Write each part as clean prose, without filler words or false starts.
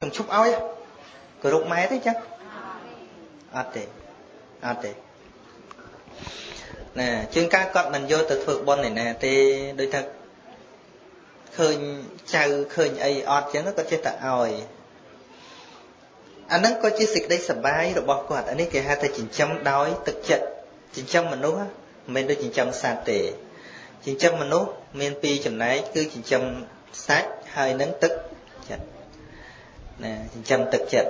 chụp oi cái rục máy thế chắc ate nè chương ca cọt mình vô từ phượt bon này nè thì đôi thật khơi chào khơi ai ọt chứ nó có chế tạo oi anh nó có chia sẻ đây sập bài rồi bỏ quạt anh ấy kể hai thầy chỉnh châm đói thực chất chỉnh châm mình nuốt mình đôi chỉnh châm sàn tệ chỉnh châm mình nuốt mình pi chấm này cứ chỉnh châm sát hơi nắng tức chật nè chỉnh châm thực chất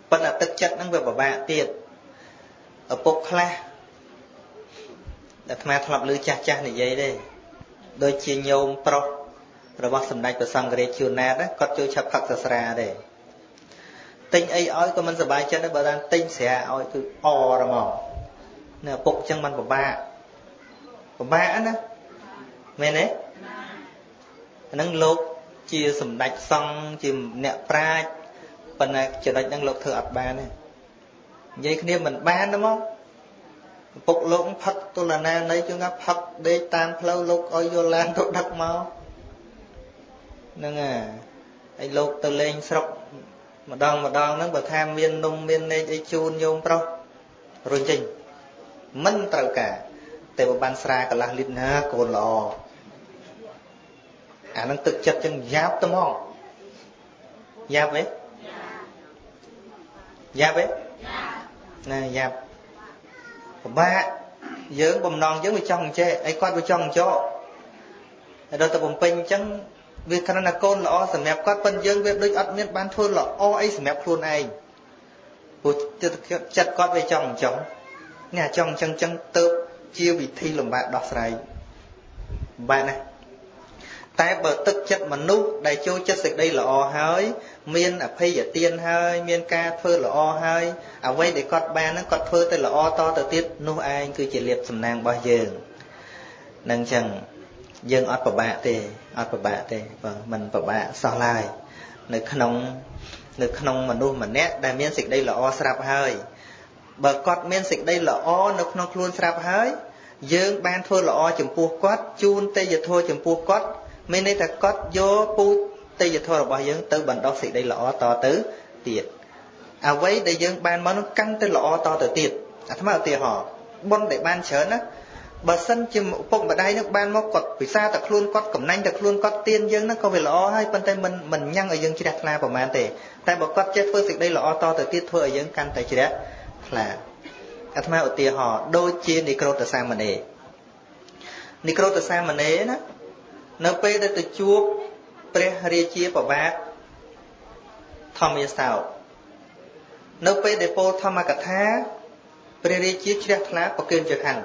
vẫn là thực chất nó về bảo bạ tiền ở bốc kla đặt mà thọp lưới cha cha này dây đây đôi chia nhôm pro rồi bác sầm đạch và sang cái chiều nát đó có chơi chập khắc sara đây tinh ấy ơi có mình sờ bài chân đấy bảo đang tinh sẽ ơi cứ o ra màu nè bụng chân mình của ba nữa mẹ đấy năng lột chia sầm đạch xong chìm nẹt pra phần này chỉ đạch năng lột thừa ập ba này vậy khi mình ba đúng không bụng lột phật tôi là nam đấy chúng ta phật để tan flow lột ơi vô lan tôi đắc máu nè ai lột từ lên sọc mà đòn nó bờ tham miên nung miên này ai chun nhôm pro rồi chỉnh mình tạo cả để mà ban sra cả là linh ha cồn lò nó thực chất chân giáp tao mong giáp ấy nè giáp ba dưỡng bầm non dưỡng bị trong chê ai quát bị trong cho rồi tao bầm pin chẳng việc khả năng là côn lọ sầm đẹp quát phân dương việc đôi ắt miết ban thôn lọ o ấy sầm đẹp luôn ai bụt chặt quát về trong nhà trong chân tự chia bị thi làm bạn đọc sài bạn này tại bờ tức chất mà nút đại châu chất dịch đây là o hơi miên phê giả tiên hơi miên ca phơ là o hơi quay để quát ba nó quát phơ tên là o to từ tiết nô ai cứ chỉ liệt sầm nàng bao giờ nâng chẳng dân ọt bà bạ tê và mình bà bạ sao lại nơi khăn mà nuôi mà nét đại miên dịch đây là o srap hơi bờ cọt miên dịch đây là o nó không luôn srap hơi dương ban thua là o chấm pu cọt chun tây giờ thôi chấm pu cọt mấy này ta cọt vô pu tây giờ thôi là bao dương từ bản đọc dịch đây là o to tứ tiệt vậy để dương ban mà nó căng tới là o to từ tiệt thằng nào tiệt họ bon để ban chớn á bà sân chìm bụng ở đây nó ban nó cọt vì sao ta luôn cọt cầm nanh ta luôn cọt tiên dương nó có về lõ hay bên tay mình nhăng ở dương chỉ đặt la vào màn tề tại bà cọt chết phơi dịch đây là to từ tiết thôi ở dương căn tại chỉ đấy là các mai ở tiề họ đôi chia nicrotasa mà nế đó nó pe đây từ chuột pre ria chia vào bát thom sao nó pe để po thom cả thá pre ria chia chỉ đặt la vào kênh trực hành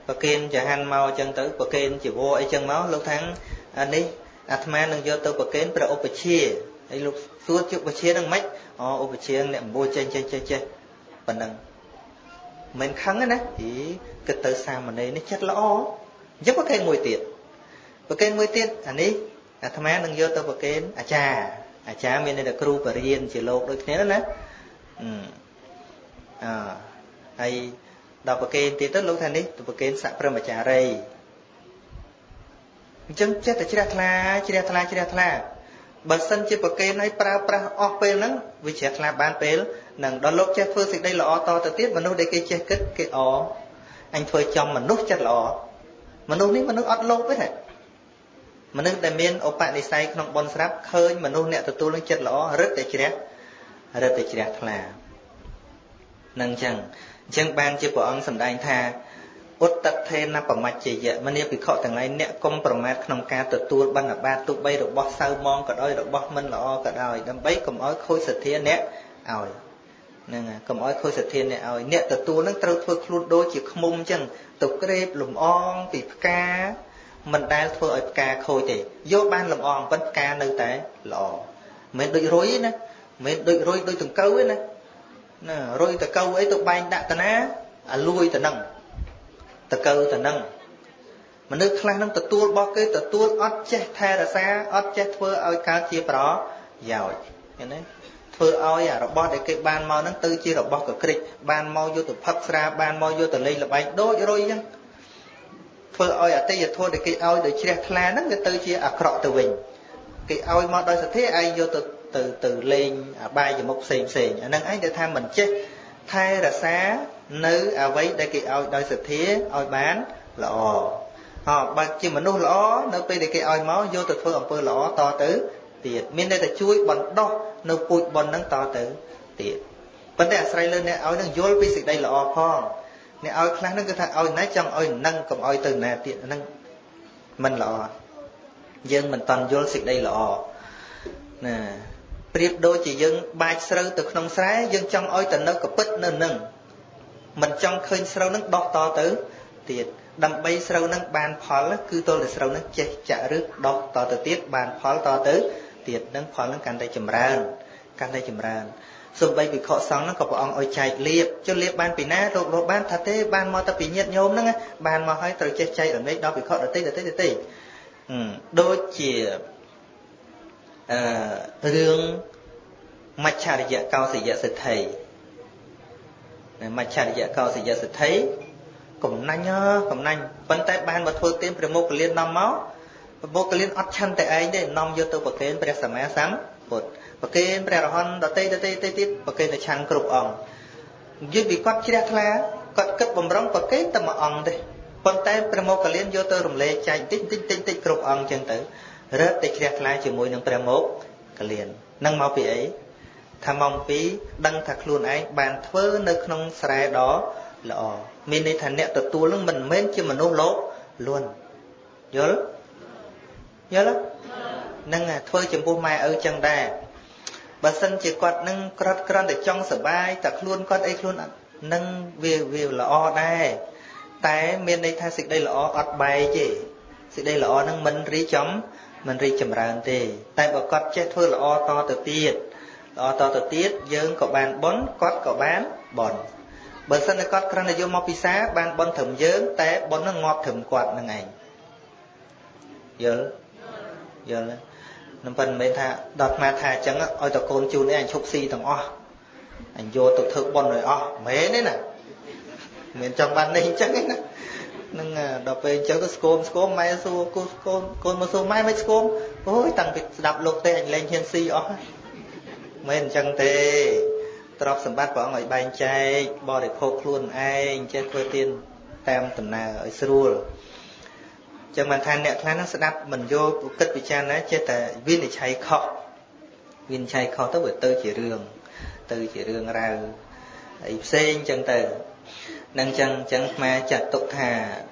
và kênh chả hành mau chân tới và kênh chỉ vô ấy chân máu lúc tháng anh đi atma nâng vô tới và kênh phải ốp chia ấy lúc suốt chụp và chia đang mách ốp chia nệm bôi trên và nâng mình khắng đấy thì cái tới sao mà đây nó chết lõ giúp có kênh mùi tiệt anh đi atma nâng vô tới và kênh cha mình đây là kêu và riêng chỉ lột đôi thế đó nè hay đọc bậc kênh thì tất lúc thành đi bậc kênh sạ pramacha rây chân chết là chỉ đặt la bậc sân chỉ bậc kênh ấy pra off pel nắng vì chết là ban pel nằng đón lúc chết phơi dịch đây là o to từ tiết mà nô đây cây chết kết cái o anh phơi trong mà nút chết là o mà nô ní mà nô ót lốp với này mà nô đại miên ở bạn đi say không bon sáp khơi mà nô nẹt từ tu lên chết là o rất để chỉ đặt là nằng chẳng ban chỉ bỏ ông sầm đai tha ốt tật thêm năm phẩm mạch chỉ vậy mà nếu bị khọ thằng này nè công phẩm mạch không ca từ tua ban là ba tụ bay được bó sau mong cả đôi được bó mình là o cả đôi đâm bấy cầm ói khôi sệt thiên nè ỏi nè cầm ói khôi sệt thiên nè ỏi nè từ tua nó trâu thôi luôn đôi chỉ không mông chẳng tục cái đẹp lùm on bị ca mình đang thôi ở ca khôi thì vô ban lùm on vẫn ca nơi té lọ mình đôi rối nè mình đôi từng câu ấy nè rồi ta câu ấy tụi bay đã ta ná lui ta nâng ta câu ta nâng mà nước khla nâng ta tua bao cái ta tua ót chết thay là xa ót chết thưa ơi cao chia đó giàu thưa ơi rồi bao để cái ban mau nó tư chia rồi bao cái kịch ban mau vô từ phật ra ban mau vô từ ly là bay đôi rồi chứ thưa ơi ở đây giờ thôi để cái ơi để chia khla nó cái tư chia cọ từ mình cái ơi mau đôi sẽ thế ai vô từ từ lên bài về một xem nên anh để tham mình chết thay là xá nữ vậy để cái ao đôi sự thế ao bán lọ bà chỉ mình nuôi lọ nó bây để cái ao máu vô từ phương bơ lọ to tứ tiệt miền đây là chuối bẩn đo nó bụi bẩn nắng to tứ tiệt vấn đề xây lên này ao nâng vô với sự đây lọ phong này ao khác nó cứ thay ao nấy trong ao nâng cầm ao từ này tiệt nâng mình lọ dân mình toàn vô sự đây lọ nè priệp đôi chỉ dân bài sâu từក្នុងស្រែ dân trong oi từ nơi cặp bích nên nâng mình trong khơi sâu nâng đo to tứ tiệt đầm bay sâu nâng bàn phật cứ tôi là sâu nâng chạy chả rước đo to từ tiết bàn phật to tứ tiệt nâng phật nâng càng đây chầm ran xung bay bị khó sống nó có bọn ông oi chạy liệp cho liệp ban bị ná rồi ban thật thế ban mò ta bị nhiệt nhôm nâng ban mò hơi từ chạy ở đây đó bị khó được tí đôi chỉ rương mạch cha dạ cao sĩ dạ sự thầy mạch cha dạ cao sĩ dạ sự thấy cũng nanh vấn tay ban mà thôi tên một cái liên năm máu một cái liên ắt chân tại ấy để năm vô tôi bậc cái bây giờ mẹ sáng một bậc cái bây giờ hòn đợt tây bậc cái là chăn cột ong dưới bị quát chia ra quát cất bầm rong bậc cái tầm ong đây vấn tay một cái liên vô tôi rùng lê chạy tích cột ong chân tử rất để chia ra chỉ mùi nâng một cái liên nâng máu bị ấy tham mong phí đăng thật luôn ấy bàn thơ nơiក្នុងស្រែđó là mình đây thành nẹt từ tua lưng mình mến chứ mình nô lỗ luôn nhớ lắm nâng thơ chừng bố mai ở chân đà bà sân chỉ quạt nâng cất để trong sở bài thật luôn con ấy luôn nâng về là o đây tại mình đây thay xịt đây là o ọt bài chứ xịt đây là o nâng mình rí chấm mình rí chầm ràng thì tại bà quạt chết thơ là o to từ tiệt to từ tiết dương có bàn bón cót có bán bòn bờ sân này cót khăn này vô mò pizza bàn bón thầm dương té bón nó ngọt thầm quạt là ngày giờ năm phần mấy tha đọt mà thà chẳng ôi tao côn chu này anh chụp xì thằng anh vô tụt thượng bón rồi mế đấy nè miền trong ban này chắc ấy nè nâng đọc về cháu tôi scom mai xô côn mà xô mai mấy scom ôi thằng việc đạp lục tay anh lên hiên xì mình chẳng thế trọc sầm bát bỏ ngoài bàn chay bỏ để khô luôn anh chơi quê tiên tam tầm nào ở Seoul chẳng bàn than nẹt nó sẽ đáp mình vô kết bị chan á chơi tại viên để chay kho tới buổi tư chỉ rương ra ấy sen chẳng từ năng chẳng mà chặt tục thà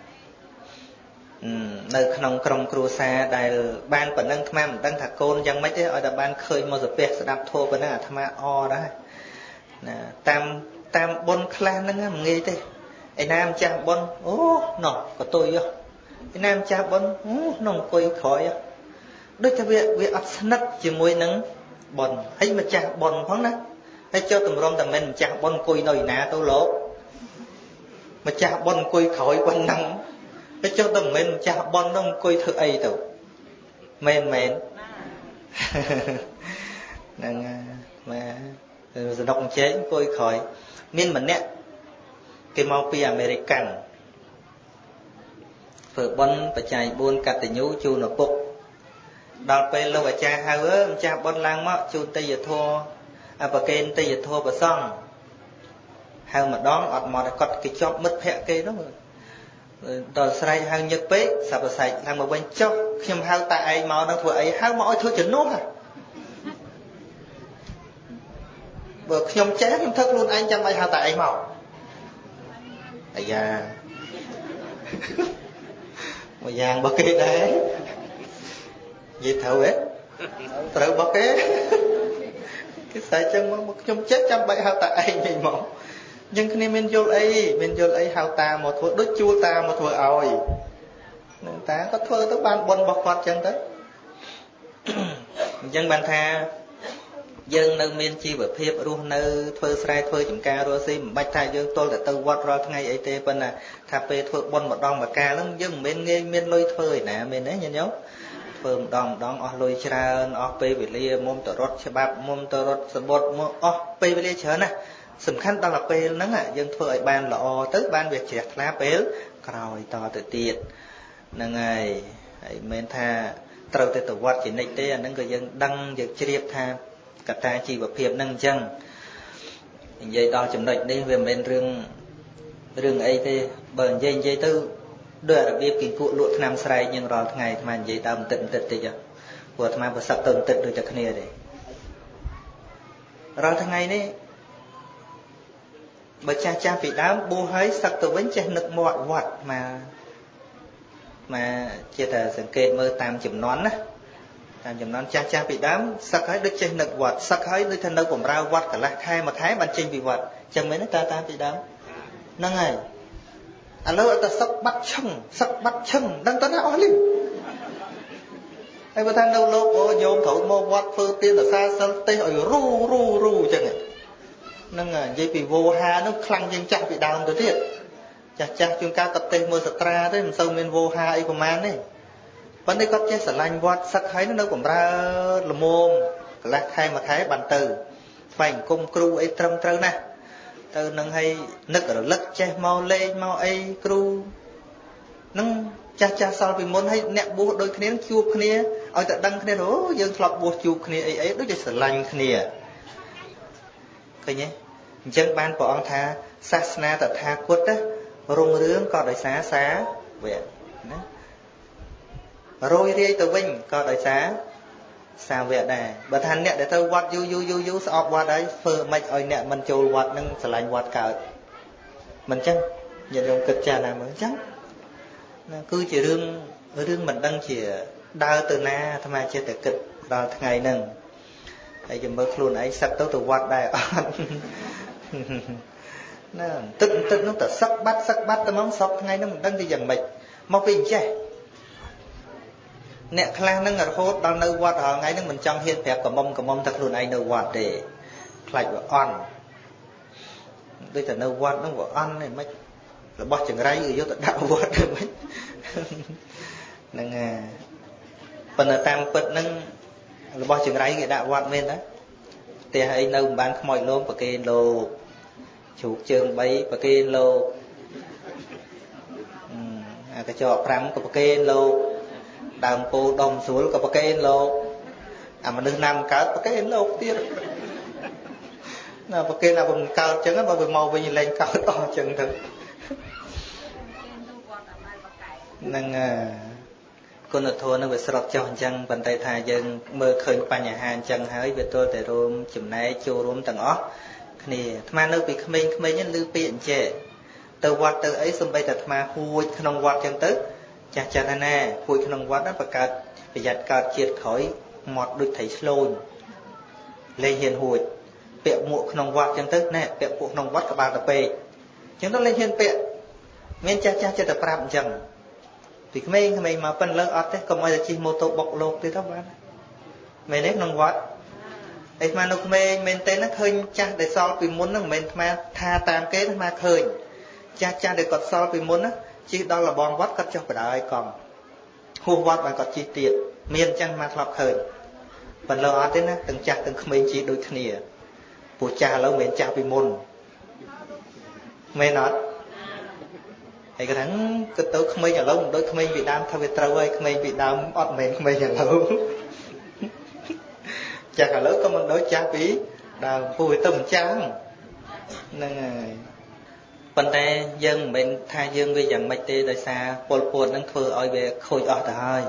nơiក្នុងក្រុមគ្រួសារដែលបានប៉ុណ្ណឹងអាត្មាមិនដឹងថាកូនយ៉ាងម៉េចទេឲ្យតែបានឃើញមកសាពះស្ដាប់ធម៌ប៉ុណ្ណឹងអាត្មាអដែរណាតាមបុណ្យខ្លះហ្នឹងមិនងាយទេឯណាម្ចាស់បុណ្យអូណោះក៏ទុយឯណាម្ចាស់បុណ្យអូក្នុងអង្គុយក្រោយដូចថាវាអត់ស្និទ្ធជាមួយនឹងបុណ្យហើយម្ចាស់បុណ្យផងណាហើយចុះតម្រុំតែមិនម្ចាស់បុណ្យអង្គុយនៅឯណាទៅលោកម្ចាស់បុណ្យអង្គុយក្រោយប៉ុណ្ណឹងcái chỗ tầm mình cha bon nó coi thử ấy tao men năng mà rồi đọc chế coi khỏi miền mình nè cái màu pi American phở bon và chạy buôn cắt từ nhú chu nó bục đào pe lâu và cha hai bữa cha bon lang má chu tây giờ thua và kênh tây giờ thua và xong hai mà đón ọt mò cọt cái chóp mất phẹ cây đó tờ say hai nhật bế sạp sạch làm một bên chốc khi mà hai tại ai màu đang thua ấy hai mọi thứ chấn nốt à vừa nhom chết nhom thức luôn anh chẳng bay hai tại ai màu ây da mà vàng bọc kia đấy gì thấu hết thấu bọc cái sai chân mà nhom chết chẳng bay hai tại ai gì màu nhưng khi mình vô ấy hào ta một thua đứt chua ta một thua ỏi nên ta có thua tới ban bồn bọc quạt chân tới dân ban tha dân nơi miền chi bởi phép luôn nơi thua sai thua chủng ca rồi xin bạch thà dân tôi là từ quạt rồi ngày ấy tê bên là thà về thua bồn một đòn mà ca lắm dân bên nghe miền lôi thơi nè miền đấy nhớ thua một đòn ở lôi trà ở pe về lia mông tờ rót xe bạc mông tờ rót sờ bột mông pe về lia chớ nè sầm khăn ta là pel nắng dân thưa ở ban lọ tới ban việc chẹt lá pel rồi to từ tiệt nâng ngày men tha trâu từ quạt chỉ nịch thế nâng người dân đăng việc triệp tha កត្តាជីវភាពហ្នឹងអញ្ចឹងនិយាយដល់ចំណុចនេះវាមិនមែនរឿងអីទេបើនិយាយទៅដោយរបៀបគេពួកលក់ថ្នាំស្រែកយើងរាល់ថ្ងៃអាត្មានិយាយដើមបន្តិចតិចព្រោះអាត្មាប្រសឹកទៅបន្តិចដូចតែគ្នាទេរាល់ថ្ងៃនេះបើចាស់ពីដើមបួសហើយសឹកទៅវិញចេះនឹកមាត់វត្តមកជាតែសង្កេតមើលតាមចំនួនណាតាមចំនួនចាស់ពីដើមសឹកហើយដូចចេះនឹកវត្តសឹកហើយដូចថានៅបំរើវត្តកន្លះខែមួយខែបានចេញពីវត្តអញ្ចឹងមែនទេតាមពីដើមហ្នឹងហើយឥឡូវអត់តែសឹកបាត់ឈឹងដឹងតើណាអស់លីហើយបើថានៅលោកអូញោមត្រូវមកវត្តធ្វើទានរសាសិលទេសឲ្យរូអញ្ចឹងហ្នឹងនិយាយពីវោហានោះខ្លាំងជាងចាស់ពីដើមទៅទៀតចាស់ជួនកាលគាត់ទេសមើលសត្រាទេមិនសូវមានវោហាអីប្រហែលទេប៉ុន្តែគាត់ចេះស្រឡាញ់វត្តសឹកហើយនៅបំរើល្មមកន្លះខែមួយខែបានទៅស្វែងអង្គមគ្រូអីត្រឹមត្រូវណាស់ទៅនឹងឲ្យនឹករលឹកចេះមកលេងមកអីគ្រូនឹងចាស់សល់ពីមុនឲ្យអ្នកបួសដូចគ្នាជួបគ្នាឲ្យតែដឹងគ្នាអូយើងធ្លាប់បួសជួបគ្នាអីដូចជាស្រឡាញ់គ្នាឃើញទេអញ្ចឹងបានព្រះអង្គថាសាសនាតថាគតរុងរឿងក៏ដោយសារសាវៈណារយរាយទៅវិញក៏ដោយសារសាវៈដែរបើថាអ្នកដែលទៅវត្តយូរស្អប់វត្តហើយធ្វើមិនឲ្យអ្នកមិនចូលវត្តនឹងស្រឡាញ់វត្តកើតមិនចឹងញាតិញោមគិតចាស់ណាមើលចឹងណាគឺជារឿងមិនដឹងជាដើរទៅណាអាត្មាចេះតែគិតដល់ថ្ងៃហ្នឹងហើយចាំមើលខ្លួនឯងសឹកទៅវត្តដែរអត់ណាទឹកនោះតែសឹកបាត់តែមកសពថ្ងៃហ្នឹងមិនដឹងទៅយ៉ាងម៉េចមកពីអញ្ចេះអ្នកខ្លះហ្នឹងរហូតដល់នៅវត្តរាល់ថ្ងៃហ្នឹងមិនចង់ហ៊ានប្រាប់កមុំថាខ្លួនឯងនៅវត្តទេខ្លាចវាអន់ដូចតែនៅវត្តហ្នឹងវាអន់ហ្នឹងមិនរបស់ចង្រៃយកទៅដាក់វត្តទៅមិនហ្នឹងប៉ុន្តែតាមពិតហ្នឹងរបស់ចង្រៃគេដាក់វត្តមែនទេផ្ទះអីនៅមិនបានខ្មោចលោមប្រគេនលោកជ្រូកជើង3ប្រគេនលោកអាកញ្ចក់5ក៏ប្រគេនលោកដើមពោដុំស្រួលក៏ប្រគេនលោកអាមនុស្សណាំកើតប្រគេនលោកទៀតណាប្រគេនអាមិនកើតអញ្ចឹងបើវាមកវិញលែងកើតអស់អញ្ចឹងទៅហ្នឹងគុណធម៌នឹងវាស្រត់ចុះអញ្ចឹងប៉ុន្តែថាយើងមើលឃើញបញ្ហាអញ្ចឹងហើយវាទល់តែរួមចំណែកចូលរួមទាំងអស់គ្នាអាត្មានៅពីក្មេងៗហ្នឹងឮពាក្យអញ្ចេះទៅវត្តទៅអីសំបីតែអាត្មាហួចក្នុងវត្តអញ្ចឹងទៅចាស់ថាណាហួចក្នុងវត្តហ្នឹងបង្កើតប្រយ័ត្នកើតជាតិក្រោយមាត់ដូចត្រីឆ្លូញលេងហ៊ានហួចពាក់មួកក្នុងវត្តអញ្ចឹងទៅណែពាក់ពួកក្នុងវត្តក្បាលទៅពេកអញ្ចឹងទៅលេងហ៊ានពាក់មានចាស់ចិត្តតែប្រាប់អញ្ចឹងពីក្មេងមកប៉ុណ្ណឹងអត់ទេកុំឲ្យតែជិះម៉ូតូបុកលោកទៀតទៅបានមែនទេក្នុងវត្តឯស្មាននៅក្មេងមែនទេណាឃើញចាស់ដែលសល់ពីមុនហ្នឹងមិនមែនអាត្មាថាតាមគេអាត្មាឃើញចាស់ដែលគាត់សល់ពីមុនណាជិះដល់លបងវត្តគាត់ចុះបដាឲ្យកង់ហួសវត្តបានគាត់ជិះទៀតមានអញ្ចឹងអាត្មាធ្លាប់ឃើញប៉ុន្តែអត់ទេណាទាំងចាស់ទាំងក្មេងជិះដូចគ្នាពួកចាស់ឥឡូវមិនមែនចាស់ពីមុនមែនអត់ហើយគាត់ថាគិតទៅក្មេងឥឡូវមិនដូចក្មេងពីដើមថាវាត្រូវហើយក្មេងពីដើមអត់មែនក្មេងឥឡូវចាស់ឥឡូវក៏មិនដូចចាស់ពីដើមពួកវាទៅមិនចាំហ្នឹងហើយប៉ុន្តែយើងមិនមែនថាយើងវាយ៉ាងម៉េចទេដោយសារពលពតហ្នឹងធ្វើឲ្យវាខូចអស់ទៅហើយ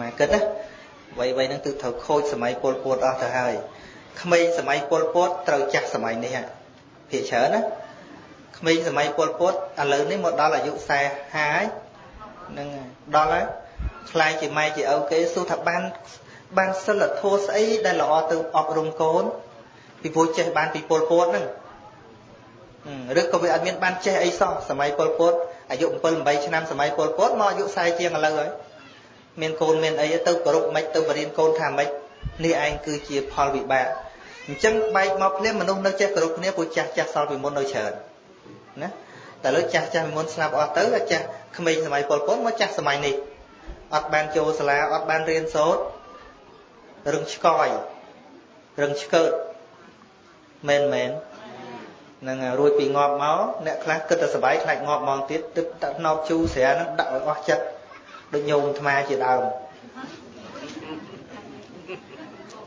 មកគិតណាអ្វីហ្នឹងគឺត្រូវខូចសម័យពលពតអស់ទៅហើយក្មេងសម័យពលពតត្រូវចាស់សម័យនេះភាគច្រើនណាក្មេងសម័យពលពតឥឡូវនេះមកដល់អាយុ40ហើយហ្នឹងដល់ហើយខ្លាយជាម៉ែជាឪគេសួរថាបានសិលធម៌ស្អីដែលល្អទៅអប់រំកូនពីព្រោះចេះបានពីពលពតហ្នឹងឬក៏វាអត់មានបានចេះអីសោះសម័យពលពតអាយុ7 8ឆ្នាំសម័យពលពតមកអាយុ40ជាងឥឡូវហើយមានកូនមានអីទៅគោរពមិនទៅបរៀនកូនថាម៉េចនេះឯងគឺជាផលវិបាកអញ្ចឹងបែកមកភ្លាមមនុស្សនៅចេះគោរពគ្នាព្រោះចាស់សល់ពីមុននៅច្រើនណាតែលើចាស់ពីមុនស្លាប់អស់ទៅចាស់ក្មេងសម័យពលពតមកចាស់សម័យនេះអត់បានចូលសាលាអត់បានរៀនសូត្ររឹងឆ្កយរឹងឆ្កើតមែនហ្នឹងរួចពីងាប់មកអ្នកខ្លះគិតតែសบายខ្លាចងាប់មកទៀតទឹកដាក់ណោបជូរស្រាហ្នឹងដាក់ឲ្យអស់ចិត្តដូចញោមអាត្មាជាដើម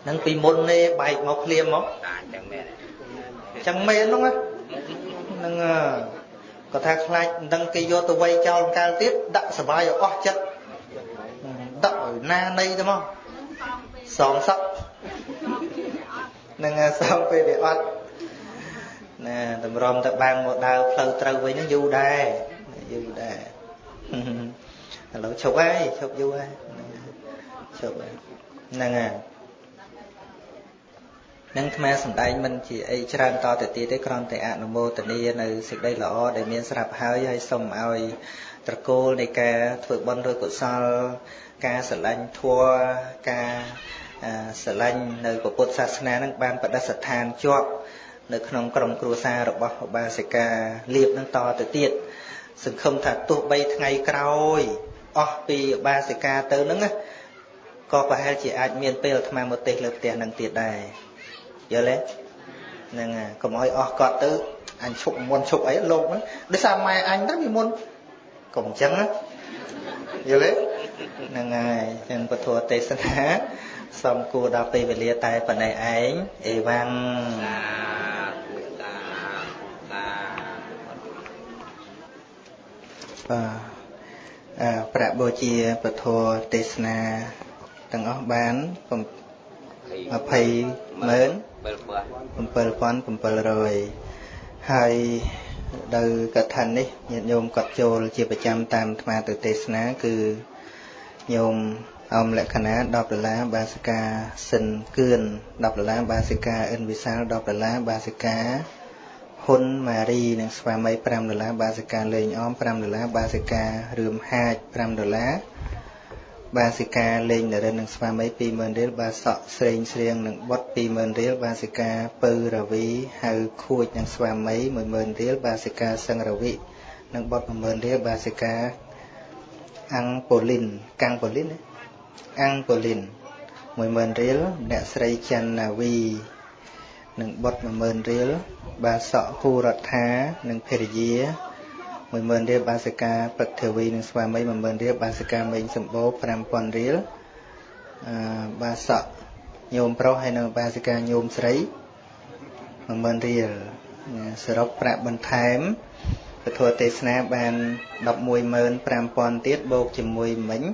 នឹងពីមុននេះបែកមកភ្លាមមកចឹងមែនហ្នឹងហ្នឹងគាត់ថាខ្លាចមិនដឹងគេយកទៅវៃចោលកាលទៀតដាក់សបាយឲ្យអស់ចិត្តដាក់ឲ្យណានៃទៅមកសងសក់នឹងសងពេលវាអត់ណាតម្រុំទៅបានមកដើរផ្លូវត្រូវវិញហ្នឹងយូរដែរឥឡូវឈប់ហើយឈប់យូរហើយឈប់ហើយហ្នឹងហើយនឹងអាត្មាសម្ដែងមិនជាអីច្រើនតទៅទៀតទេគ្រាន់តែអនុមោទនានៅសេចក្តីល្អដែលមានស្រាប់ហើយសូមឲ្យត្រកូលនៃការធ្វើបុណ្យឬកុសលការស្រឡាញ់ធម៌ការស្រឡាញ់នៅពុទ្ធសាសនានឹងបានបដិស្ថានជាប់នៅក្នុងក្រុមគ្រួសាររបស់ឧបាសិកាលៀបនឹងតទៅទៀតសង្ឃឹមថាទោះបីថ្ងៃក្រោយអស់ពីឧបាសិកាទៅនឹងក៏ប្រហែលជាអាចមានពេលអាត្មាមកទេសលើផ្ទះនឹងទៀតដែរយល់ទេហ្នឹងហើយកុំឲ្យអស់គាត់ទៅអញឈប់មុនឈប់អីលោកហ្នឹងដោយសារម៉ែអញទៅវាមុនកុំអញ្ចឹងយល់ទេហ្នឹងហើយចឹងពធទេសនាសូមគួរដល់ពេលវេលាតែប៉ុណ្ណេះឯងអេវ៉ាំងប្រាក់បូជាពធទេសនាទាំងអស់បាន20,700ហើយដល់កថានេះញាតិញោមគាត់ចូលជាប្រចាំតាមអាត្មាទៅទេសនាគឺញោមអមលក្ខណៈ$10បាសិកាសិនគឿន$10បាសិកាអិនវិសាល$10បាសិកាហ៊ុនម៉ារីនិងស្វាមី$5បាសិកាលេងអម$5បាសិការឿមហាច$5បាសិកាលេងនរិននិងស្វាមី$20,000បាសក់ស្រេងស្រៀងនិងបុត$20,000បាសិកាពៅរវីហៅខួចនិងស្វាមី$10,000បាសិកាសឹងរវិនិងបុត$10,000បាសិកាអង្គប៉ូលីន$10,000អ្នកស្រីច័ន្ទនាវីនិងបុត$10,000បាសក់ហូរដ្ឋានិងភរិយា$10,000បាសិកាព្រឹកធាវីនិងស្វាមី$10,000បាសិកាមេងសម្បូរ$5,000បាសក់ញោមប្រុសហើយនិងបាសិកាញោមស្រី$10,000សរុបប្រាក់បន្ថែមពធទេសនាបាន$115,000ទៀតបូកជាមួយមិញ20,000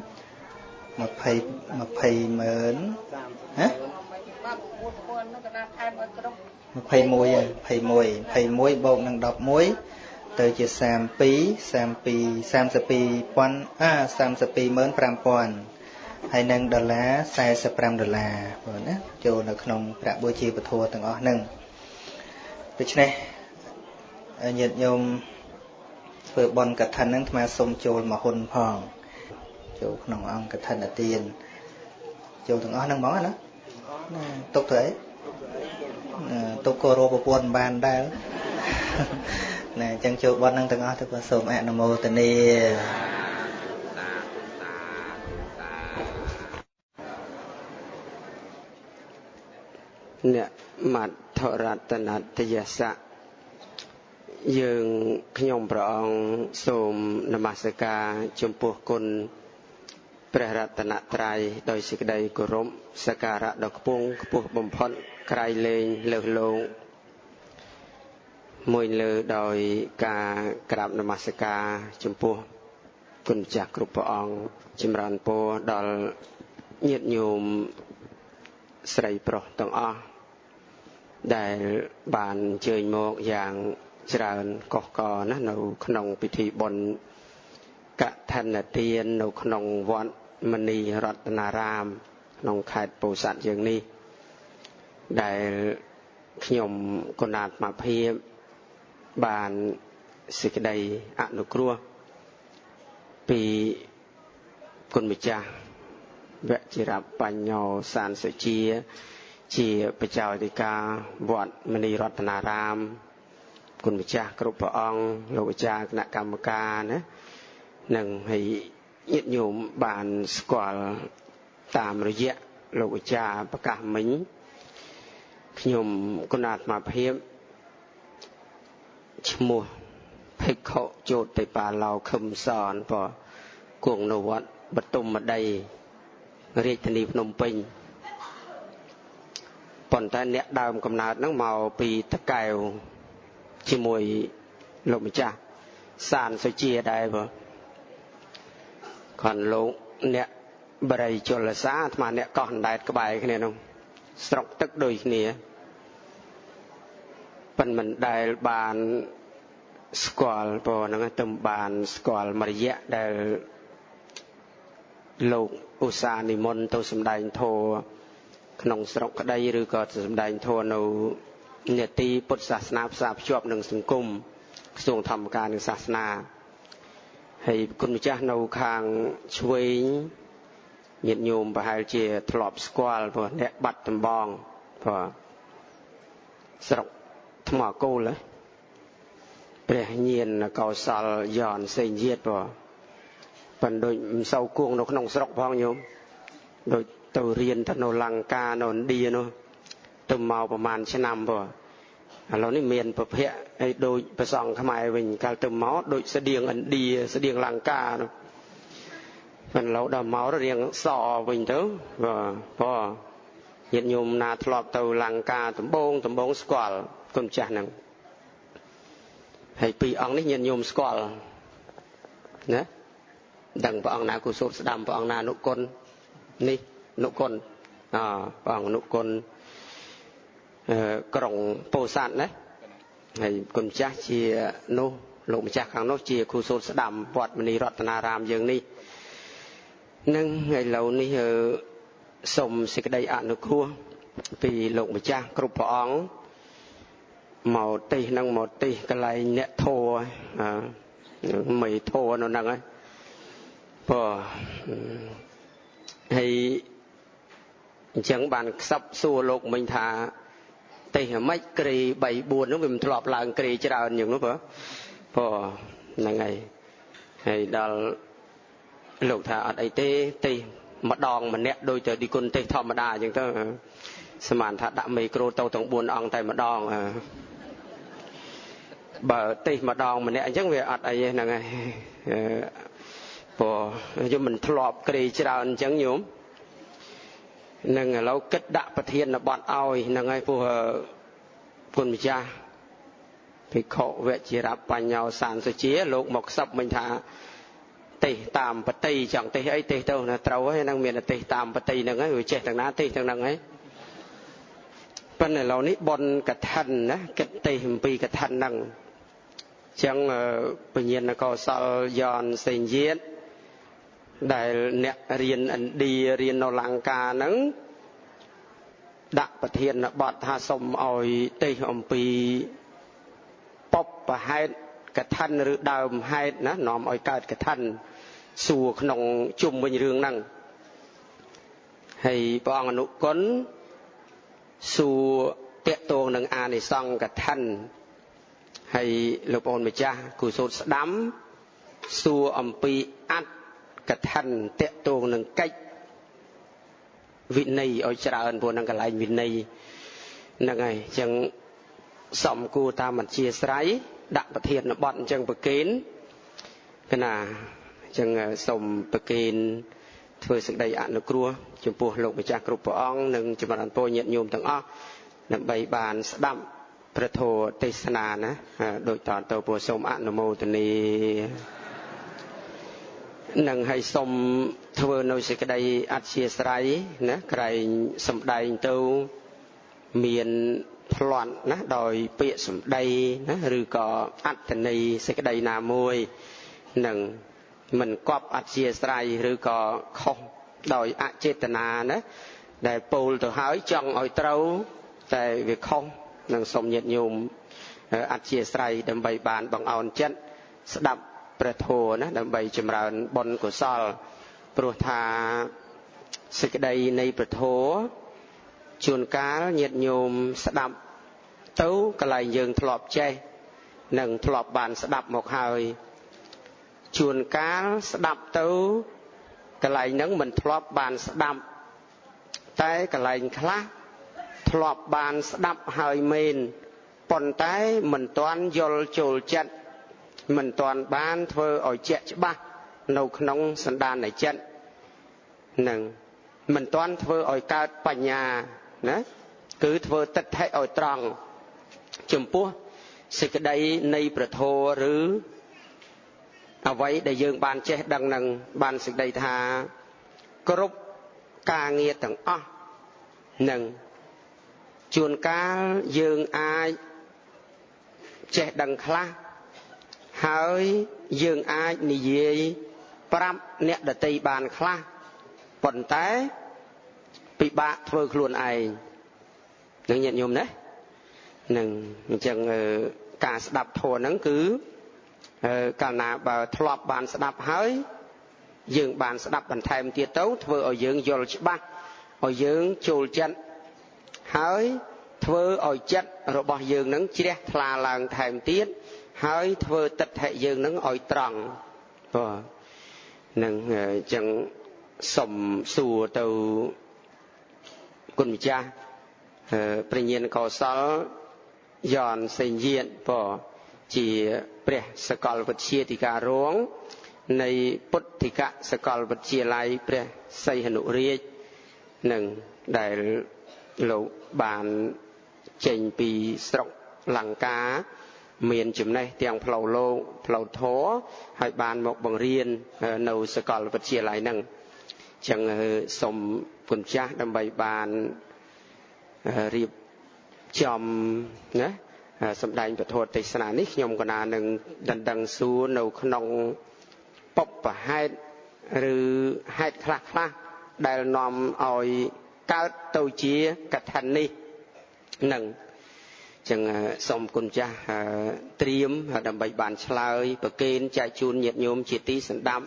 ហ៎21បូកនឹង11ទៅជា32,500ហើយនឹងដុល្លារ$45បងណាចូលនៅក្នុងប្រាក់បូជាពធទាំងអស់ហ្នឹងដូច្នេះញាតិញោមធ្វើបុណ្យកឋិនហ្នឹងអាត្មាសូមចូលមហុនផងចូលក្នុងអង្គកឋិនទានចូលទាំងអស់ហ្នឹងហ្មងណាទុកទៅអីទុកក៏រកប្រពន្ធបានដែរណាអញ្ចឹងចូលបុណ្យហ្នឹងទាំងអស់ទៅក៏សូមអនុមោទនាអ្នកមត្ថរតនតយស័កយើងខ្ញុំព្រះអង្គសូមនមស្ការចំពោះគុណព្រះរតនត្រ័យដោយសេចក្តីគោរពសក្ការៈដ៏ខ្ពង់ខ្ពស់បំផុតក្រៃលែងលើសលោកមួយលើដោយការក្រាបនមស្ការចំពោះគុណម្ចាស់គ្រប់ព្រះអង្គចម្រើនពរដល់ញាតិញោមស្រីប្រុសទាំងអស់ដែលបានអញ្ជើញមកយ៉ាងច្រើនកុះករណានៅក្នុងពិធីបុណ្យកឋិនទាននៅក្នុងវត្តមនីរតនារាមក្នុងខេត្តពោធិ៍សាត់យើងនេះដែលខ្ញុំគណៈអាត្មាភាពបានសេចក្តីអនុគ្រោះពីគុណម្ចាស់វចិរបញ្ញោសានសុជាបច្ចោតិកាវត្តមនីរតនារាមគុណម្ចាស់គ្រប់ព្រះអង្គលោកអាចារ្យគណៈកម្មការណានិងឲ្យញាតិញោមបានស្គាល់តាមរយៈលោកអាចារ្យប្រកាសមិញខ្ញុំគណៈអាត្មាភាពឈ្មោះភិក្ខុជោតិបាឡោខឹមសនគង់នៅវត្តបទុមម្ដីរាជធានីភ្នំពេញ ប៉ុន្តែអ្នកដើមកំណើតហ្នឹងមកពីតកែវជាមួយលោកម្ចាស់សានសុជាដែរបងគាត់លោកអ្នកបរិយជលសាអាត្មាអ្នកកោះអណ្ដែតក្បែរគ្នានោះស្រុកទឹកដូចគ្នាប៉ុន្តែមិនដែលបានស្គាល់ព្រោះហ្នឹងទៅបានស្គាល់មរយៈដែលលោកឧស្សាហ៍និមន្តទៅសម្ដែងធម៌ក្នុងស្រុកក្តីឬក៏សម្ដែងធម៌នៅនេតិពុទ្ធសាសនាផ្សារភ្ជាប់នឹងសង្គមក្រសួងធម្មការនិងសាសនាហើយគុណម្ចាស់នៅខាងឆ្វេងញាតិញោមប្រហែលជាធ្លាប់ស្គាល់ព្រោះអ្នកបាត់ដំបងព្រោះស្រុកថ្មគោលព្រះញាណកោសលយ៉នសេងយាតព្រោះប៉ុន្តែដូចមិនសូវគួងនៅក្នុងស្រុកផងញោមដូចទៅរៀនទៅនៅលង្កានៅឥណ្ឌានោះទៅមកប្រហែលឆ្នាំព្រោះឥឡូវនេះមានប្រភពឲ្យដូចប្រសងខ្មែរវិញកាលទៅមកដូចស្តៀងឥណ្ឌាស្តៀងលង្កានោះប៉ុន្តែដល់មករៀងសវិញទៅព្រោះញាតិញោមណាធ្លាប់ទៅលង្កាដំបងស្គាល់គុណចាស់ហ្នឹងហើយពីរអង្គនេះញាតិញោមស្គាល់ណាដឹងព្រះអង្គណាគូសូត្រស្ដាំព្រះអង្គណានុគុណនេះនុគុណព្រះអង្គនុគុណក្រុងពោធិ៍សាត់ណាហើយគុណចាស់ជានោះលោកម្ចាស់ខាងនោះជាគូសូត្រស្ដាំវត្តមនីរតនារាមយើងនេះនឹងឥឡូវនេះសូមសេចក្តីអនុគ្រោះពីលោកម្ចាស់គ្រប់ព្រះអង្គមកទេសនឹងមកទេសកន្លែងអ្នកធម៌មេធម៌នៅហ្នឹងហើយព្រោះហើយអញ្ចឹងបានខ្សឹបសួរលោកមិញថាទេសមិនគ្រី3 4នោះវាមិនធ្លាប់ឡើងគ្រីច្រើនយ៉ាងនោះព្រោះហ្នឹងហើយហើយដល់លោកថាអត់អីទេទេម្ដងម្នាក់ដូចទៅឌីគុណទេធម្មតាអញ្ចឹងទៅស្មានថាដាក់មេក្រូទៅទាំង4អង្គតែម្ដងបើទេម្ដងម្នាក់អញ្ចឹងវាអត់អីទេហ្នឹងហើយព្រោះខ្ញុំមិនធ្លាប់គ្រីច្រើនអញ្ចឹងញោមនឹងឥឡូវគិតដាក់ប្រធានបទឲ្យហ្នឹងហើយព្រោះគុណម្ចាស់ភិក្ខុវជារបញ្ញោសានសុជាលោកមកខ្សឹបមិញថាទេសតាមបតីចង់ទេសអីទេសទៅណាត្រូវហើយហ្នឹងមានទេសតាមបតីហ្នឹងហើយវាចេះទាំងណាទេសទាំងហ្នឹងហើយប៉ុន្តែឥឡូវនេះបុណ្យកឋិនណាគិតទេសអំពីកឋិនហ្នឹងអញ្ចឹងបញ្ញាណកោសលយ៉នសេងយាតដែលអ្នករៀនឥណ្ឌារៀននៅលង្កាហ្នឹងដាក់ប្រធានបទថាសូមឲ្យទេសអំពីបបហេតុកឋិនឬដើមហេតុណានាំឲ្យកើតកឋិនសួរក្នុងជុំវិញរឿងហ្នឹងហើយព្រះអង្គអនុគុណសួរតេតងនឹងអានិសង្ឃកឋិនហើយលោកប្អូនម្ចាស់គូសូត្រស្ដាំសួរអំពីអត្តកឋិនតេតងនឹងកិច្ចវិន័យឲ្យច្រើនព្រោះនឹងកន្លែងវិន័យហ្នឹងហើយអញ្ចឹងសំគួរតាមអធិស្ឋ័យដាក់ប្រធានបទអញ្ចឹងប្រកេនគណាអញ្ចឹងសូមប្រកេនធ្វើសេចក្តីអនុគ្រោះចំពោះលោកម្ចាស់គ្រប់ព្រះអង្គនិងចម្រើនពរញាតិញោមទាំងអស់ដើម្បីបានស្ដាប់ព្រះធម៌ទេសនាណាដោយតទៅពោសូមអនុមោទនានឹងឲ្យសូមធ្វើនៅសេចក្តីអធិស្ឋ័យណាក្រែងសម្ដែងទៅមានផ្្លាន់ណាដោយពាក្យសម្ដីណាឬក៏អត្តន័យសេចក្តីណាមួយនឹងមិនគប់អធិស្ឋ័យឬក៏ខុសដោយអចេតនាណាដែលពោលទៅហើយចង់ឲ្យត្រូវតែវាខុសនឹងសូមញាតិញោមអធិស្ឋ័យដើម្បីបានបង្អោនចិត្តស្ដាប់ព្រះធម៌ណាដើម្បីចម្រើនបុណ្យកុសលព្រោះថាសេចក្តីនៃព្រះធម៌ជួនកាលញាតិញោមស្ដាប់ទៅកន្លែងយើងធ្លាប់ចេះនិងធ្លាប់បានស្ដាប់មកហើយជួនកាលស្ដាប់ទៅកន្លែងហ្នឹងមិនធ្លាប់បានស្ដាប់តែកន្លែងខ្លះធ្លាប់បានស្ដាប់ហើយមែនប៉ុន្តែមិនទាន់យល់ចូលចិត្តមិនទាន់បានធ្វើឲ្យជាក់ច្បាស់នៅក្នុងសន្តានចិត្តនឹងមិនទាន់ធ្វើឲ្យកើតបញ្ញាណា គឺធ្វើទិដ្ឋិឲ្យត្រង់ចំពោះសេចក្តីនៃព្រះធម៌ឬអ្វីដែលយើងបានចេះដឹងនឹងបានសេចក្តីថាគ្រប់ការងារទាំងអស់នឹងជួនកាលយើងអាចចេះដឹងខ្លះហើយយើងអាចនិយាយប្រាប់អ្នកដទៃបានខ្លះប៉ុន្តែពិបាកធ្វើខ្លួនឯងនឹងញាតិញោមណានឹងអញ្ចឹងការស្ដាប់ធម៌ហ្នឹងគឺកាលណាបើធ្លាប់បានស្ដាប់ហើយយើងបានស្ដាប់បន្ថែមទៀតទៅធ្វើឲ្យយើងយល់ច្បាស់ឲ្យយើងចូលចិត្តហើយធ្វើឲ្យចិត្តរបស់យើងនឹងជ្រះថ្លាឡើងថែមទៀតហើយធ្វើទិដ្ឋិយើងនឹងឲ្យត្រង់បាទនឹងអញ្ចឹងសុំសួរទៅគុណម្ចាស់ព្រះញាណកោសលយ៉នសេងយាតជាព្រះសកលវិទ្យាធិការរងនៃពុទ្ធិកសកលវិទ្យាល័យព្រះសីហនុរាជនឹងដែលលោកបានចេញពីស្រុកលង្កាមានចំណេះទាំងផ្លូវលោកផ្លូវធម៌ហើយបានមកបង្រៀននៅសកលវិទ្យាល័យហ្នឹងចឹងសូមគុណចាស់ដើម្បីបានរៀបចំណាសម្ដែងពធទេសនានេះខ្ញុំកណានឹងដណ្ដឹងសួរនៅក្នុងបុព្វហេតុឬហេតុខ្លះដែលនាំឲ្យកើតទៅជាកថានេះនឹងចឹងសូមគុណចាស់ត្រៀមដើម្បីបានឆ្លើយប្រកេនចែកជូនញាតិញោមជាទីសន្តាប់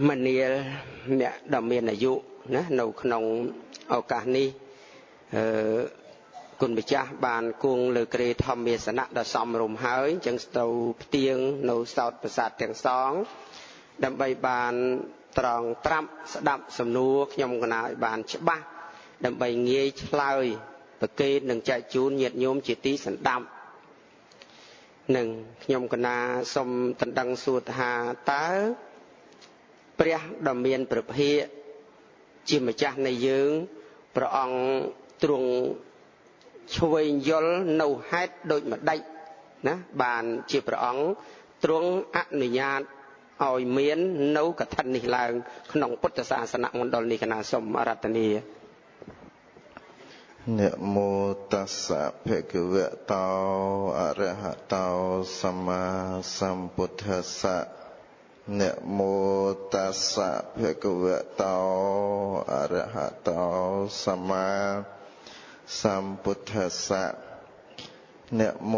មនាលអ្នកដ៏មានអាយុណានៅក្នុងឱកាសនេះគុណម្ចាស់បានគង់លើគ្រែធម្មាសនៈដ៏សមរម្យហើយចឹងទៅផ្ទៀងនៅសោតប្រាសាទទាំងសងដើម្បីបានត្រង់ត្រាប់ស្ដាប់សំណួរខ្ញុំកណាឲ្យបានច្បាស់ដើម្បីងាយឆ្លើយប្រកេននិងចែកជូនញាតិញោមជាទីសន្តាប់នឹងខ្ញុំកណាសូមដណ្ដឹងសួរថាតើព្រះដ៏មានព្រះភិក្ខជាម្ចាស់នៃយើងព្រះអង្គទ្រង់ឆ្វេងយល់នៅហេតុដូចម្ដេចណាបានជាព្រះអង្គទ្រង់អនុញ្ញាតឲ្យមាននៅកថានេះឡើងក្នុងពុទ្ធសាសនមណ្ឌលនេះកណាសូមអារាធនាนะโมตัสสะภะคะวะโตอะระหะโตสัมมาสัมพุทธัสสะนะโมตัสสะภะคะวะโตอะระหะโตสัมมาสัมพุทธัสสะนะโม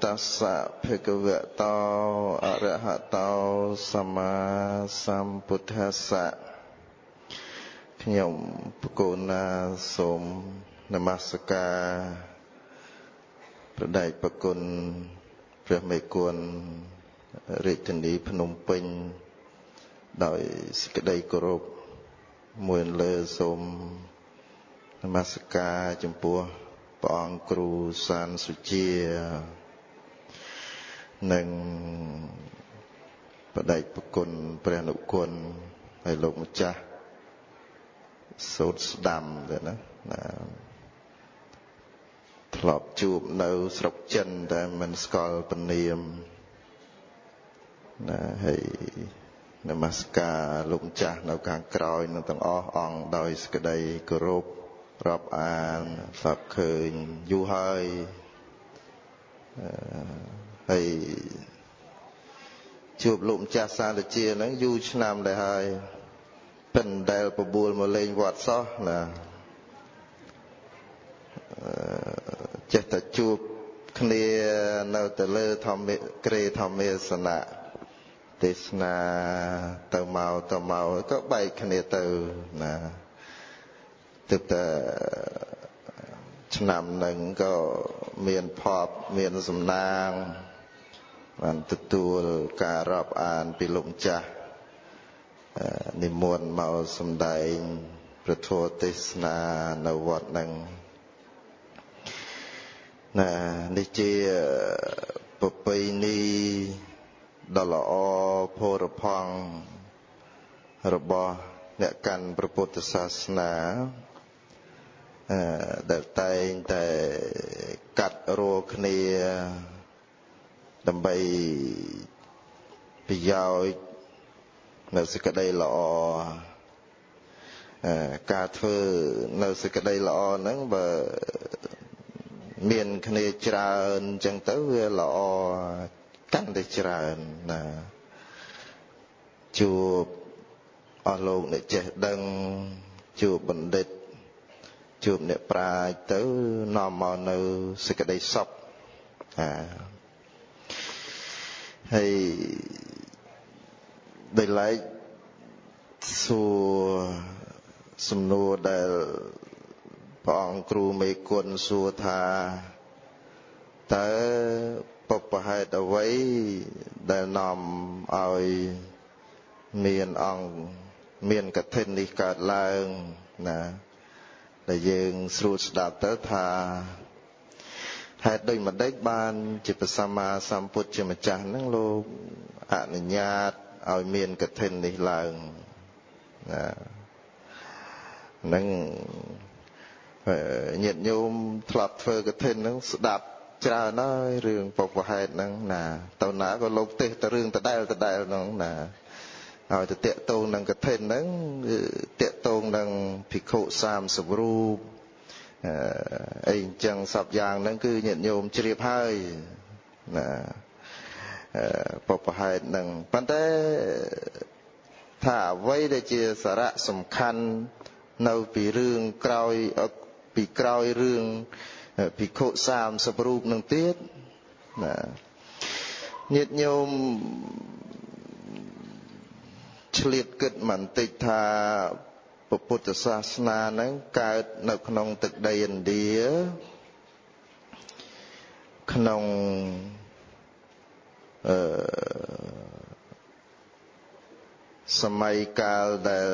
ตัสสะภะคะวะโตอะระหะโตสัมมาสัมพุทธัสสะខ្ញុំបកូនណាសូមនមស្ការព្រះដៃប្រគុណព្រះមេគុណរាជធានីភ្នំពេញដោយសេចក្តីគោរពមួយលើសូមនមស្ការចំពោះព្រះអង្គគ្រូសានសុជានិងព្រះដៃប្រគុណព្រះអនុគុណហើយលោកម្ចាស់សូត្រស្ដាំទៅណាធ្លាប់ជួបនៅស្រុកចិនតែមិនស្គាល់ពនាមណាហើយនមស្ការលោកម្ចាស់នៅខាងក្រោយនឹងទាំងអស់អង្គដោយសេចក្តីគោរពរាប់អានស្ដាប់ឃើញយូរហើយហើយជួបលោកម្ចាស់សាលជាហ្នឹងយូរឆ្នាំដែរហើយពិនដែលបបួលមកលេងវត្តសោះណាចេះតែជួបគ្នានៅទៅលើក្រេធម្មាសនៈទេសនាទៅមកក៏បែកគ្នាទៅណាទើបតែឆ្នាំនឹងក៏មានភ័ព្វមានសំណាងបានទទួលការរាប់អានពីលោកម្ចាស់និមន្តមកសម្ដែងព្រះធម៌ទេសនានៅវត្តនឹងណានេះជាប្រពៃណីដ៏ល្អផូរផង់របស់អ្នកកាន់ព្រះពុទ្ធសាសនា ដែលតែងតែកាត់រោគ្នាដើម្បីប្រយោជន៍នៅសេចក្តីល្អការធ្វើនៅសេចក្តីល្អហ្នឹងបើមានគ្នាច្រើនអញ្ចឹងទៅវាល្អកាន់តែច្រើនណាជួបអស់លោកអ្នកចេះដឹងជួបបណ្ឌិតជួបអ្នកប្រាជ្ញទៅនាំមកនៅសេចក្តីសុខហើយដោយឡែកសួរសំណួរដែលព្រះអង្គគ្រូមេគុណសួរថាតើបុព្វហេតុអ្វីដែលនាំឲ្យមានកឋិននេះកើតឡើងណាដែលយើងស្រួលស្ដាប់ទៅថាហេតុដូចម្ដេចបានជាព្រះសម្មាសម្ពុទ្ធជាម្ចាស់ហ្នឹងលោកអនុញ្ញាតឲ្យមានកឋិននេះឡើងណានឹងញាតិញោមធ្លាប់ធ្វើកឋិនហ្នឹងស្ដាប់ច្រើនហើយរឿងបុព្វហេតុហ្នឹងណាទៅណាក៏លោកទេសទៅរឿងដដែលហ្នឹងណាហើយទៅតាក់ទងនឹងកឋិនហ្នឹងតាក់ទងនឹងភិក្ខុ30រូបអីអញ្ចឹងសពយ៉ាងហ្នឹងគឺញាតិញោមជ្រាបហើយណាបុព្វហេតុហ្នឹងប៉ុន្តែថាអ្វីដែលជាសារៈសំខាន់នៅពីរឿងក្រោយរឿងភិក្ខុ30រូបនឹងទៀតណាញាតិញោមឆ្លៀតគិតបន្តិចថាពុទ្ធសាសនាហ្នឹងកើតនៅក្នុងទឹកដីឥណ្ឌាក្នុងសម័យកាលដែល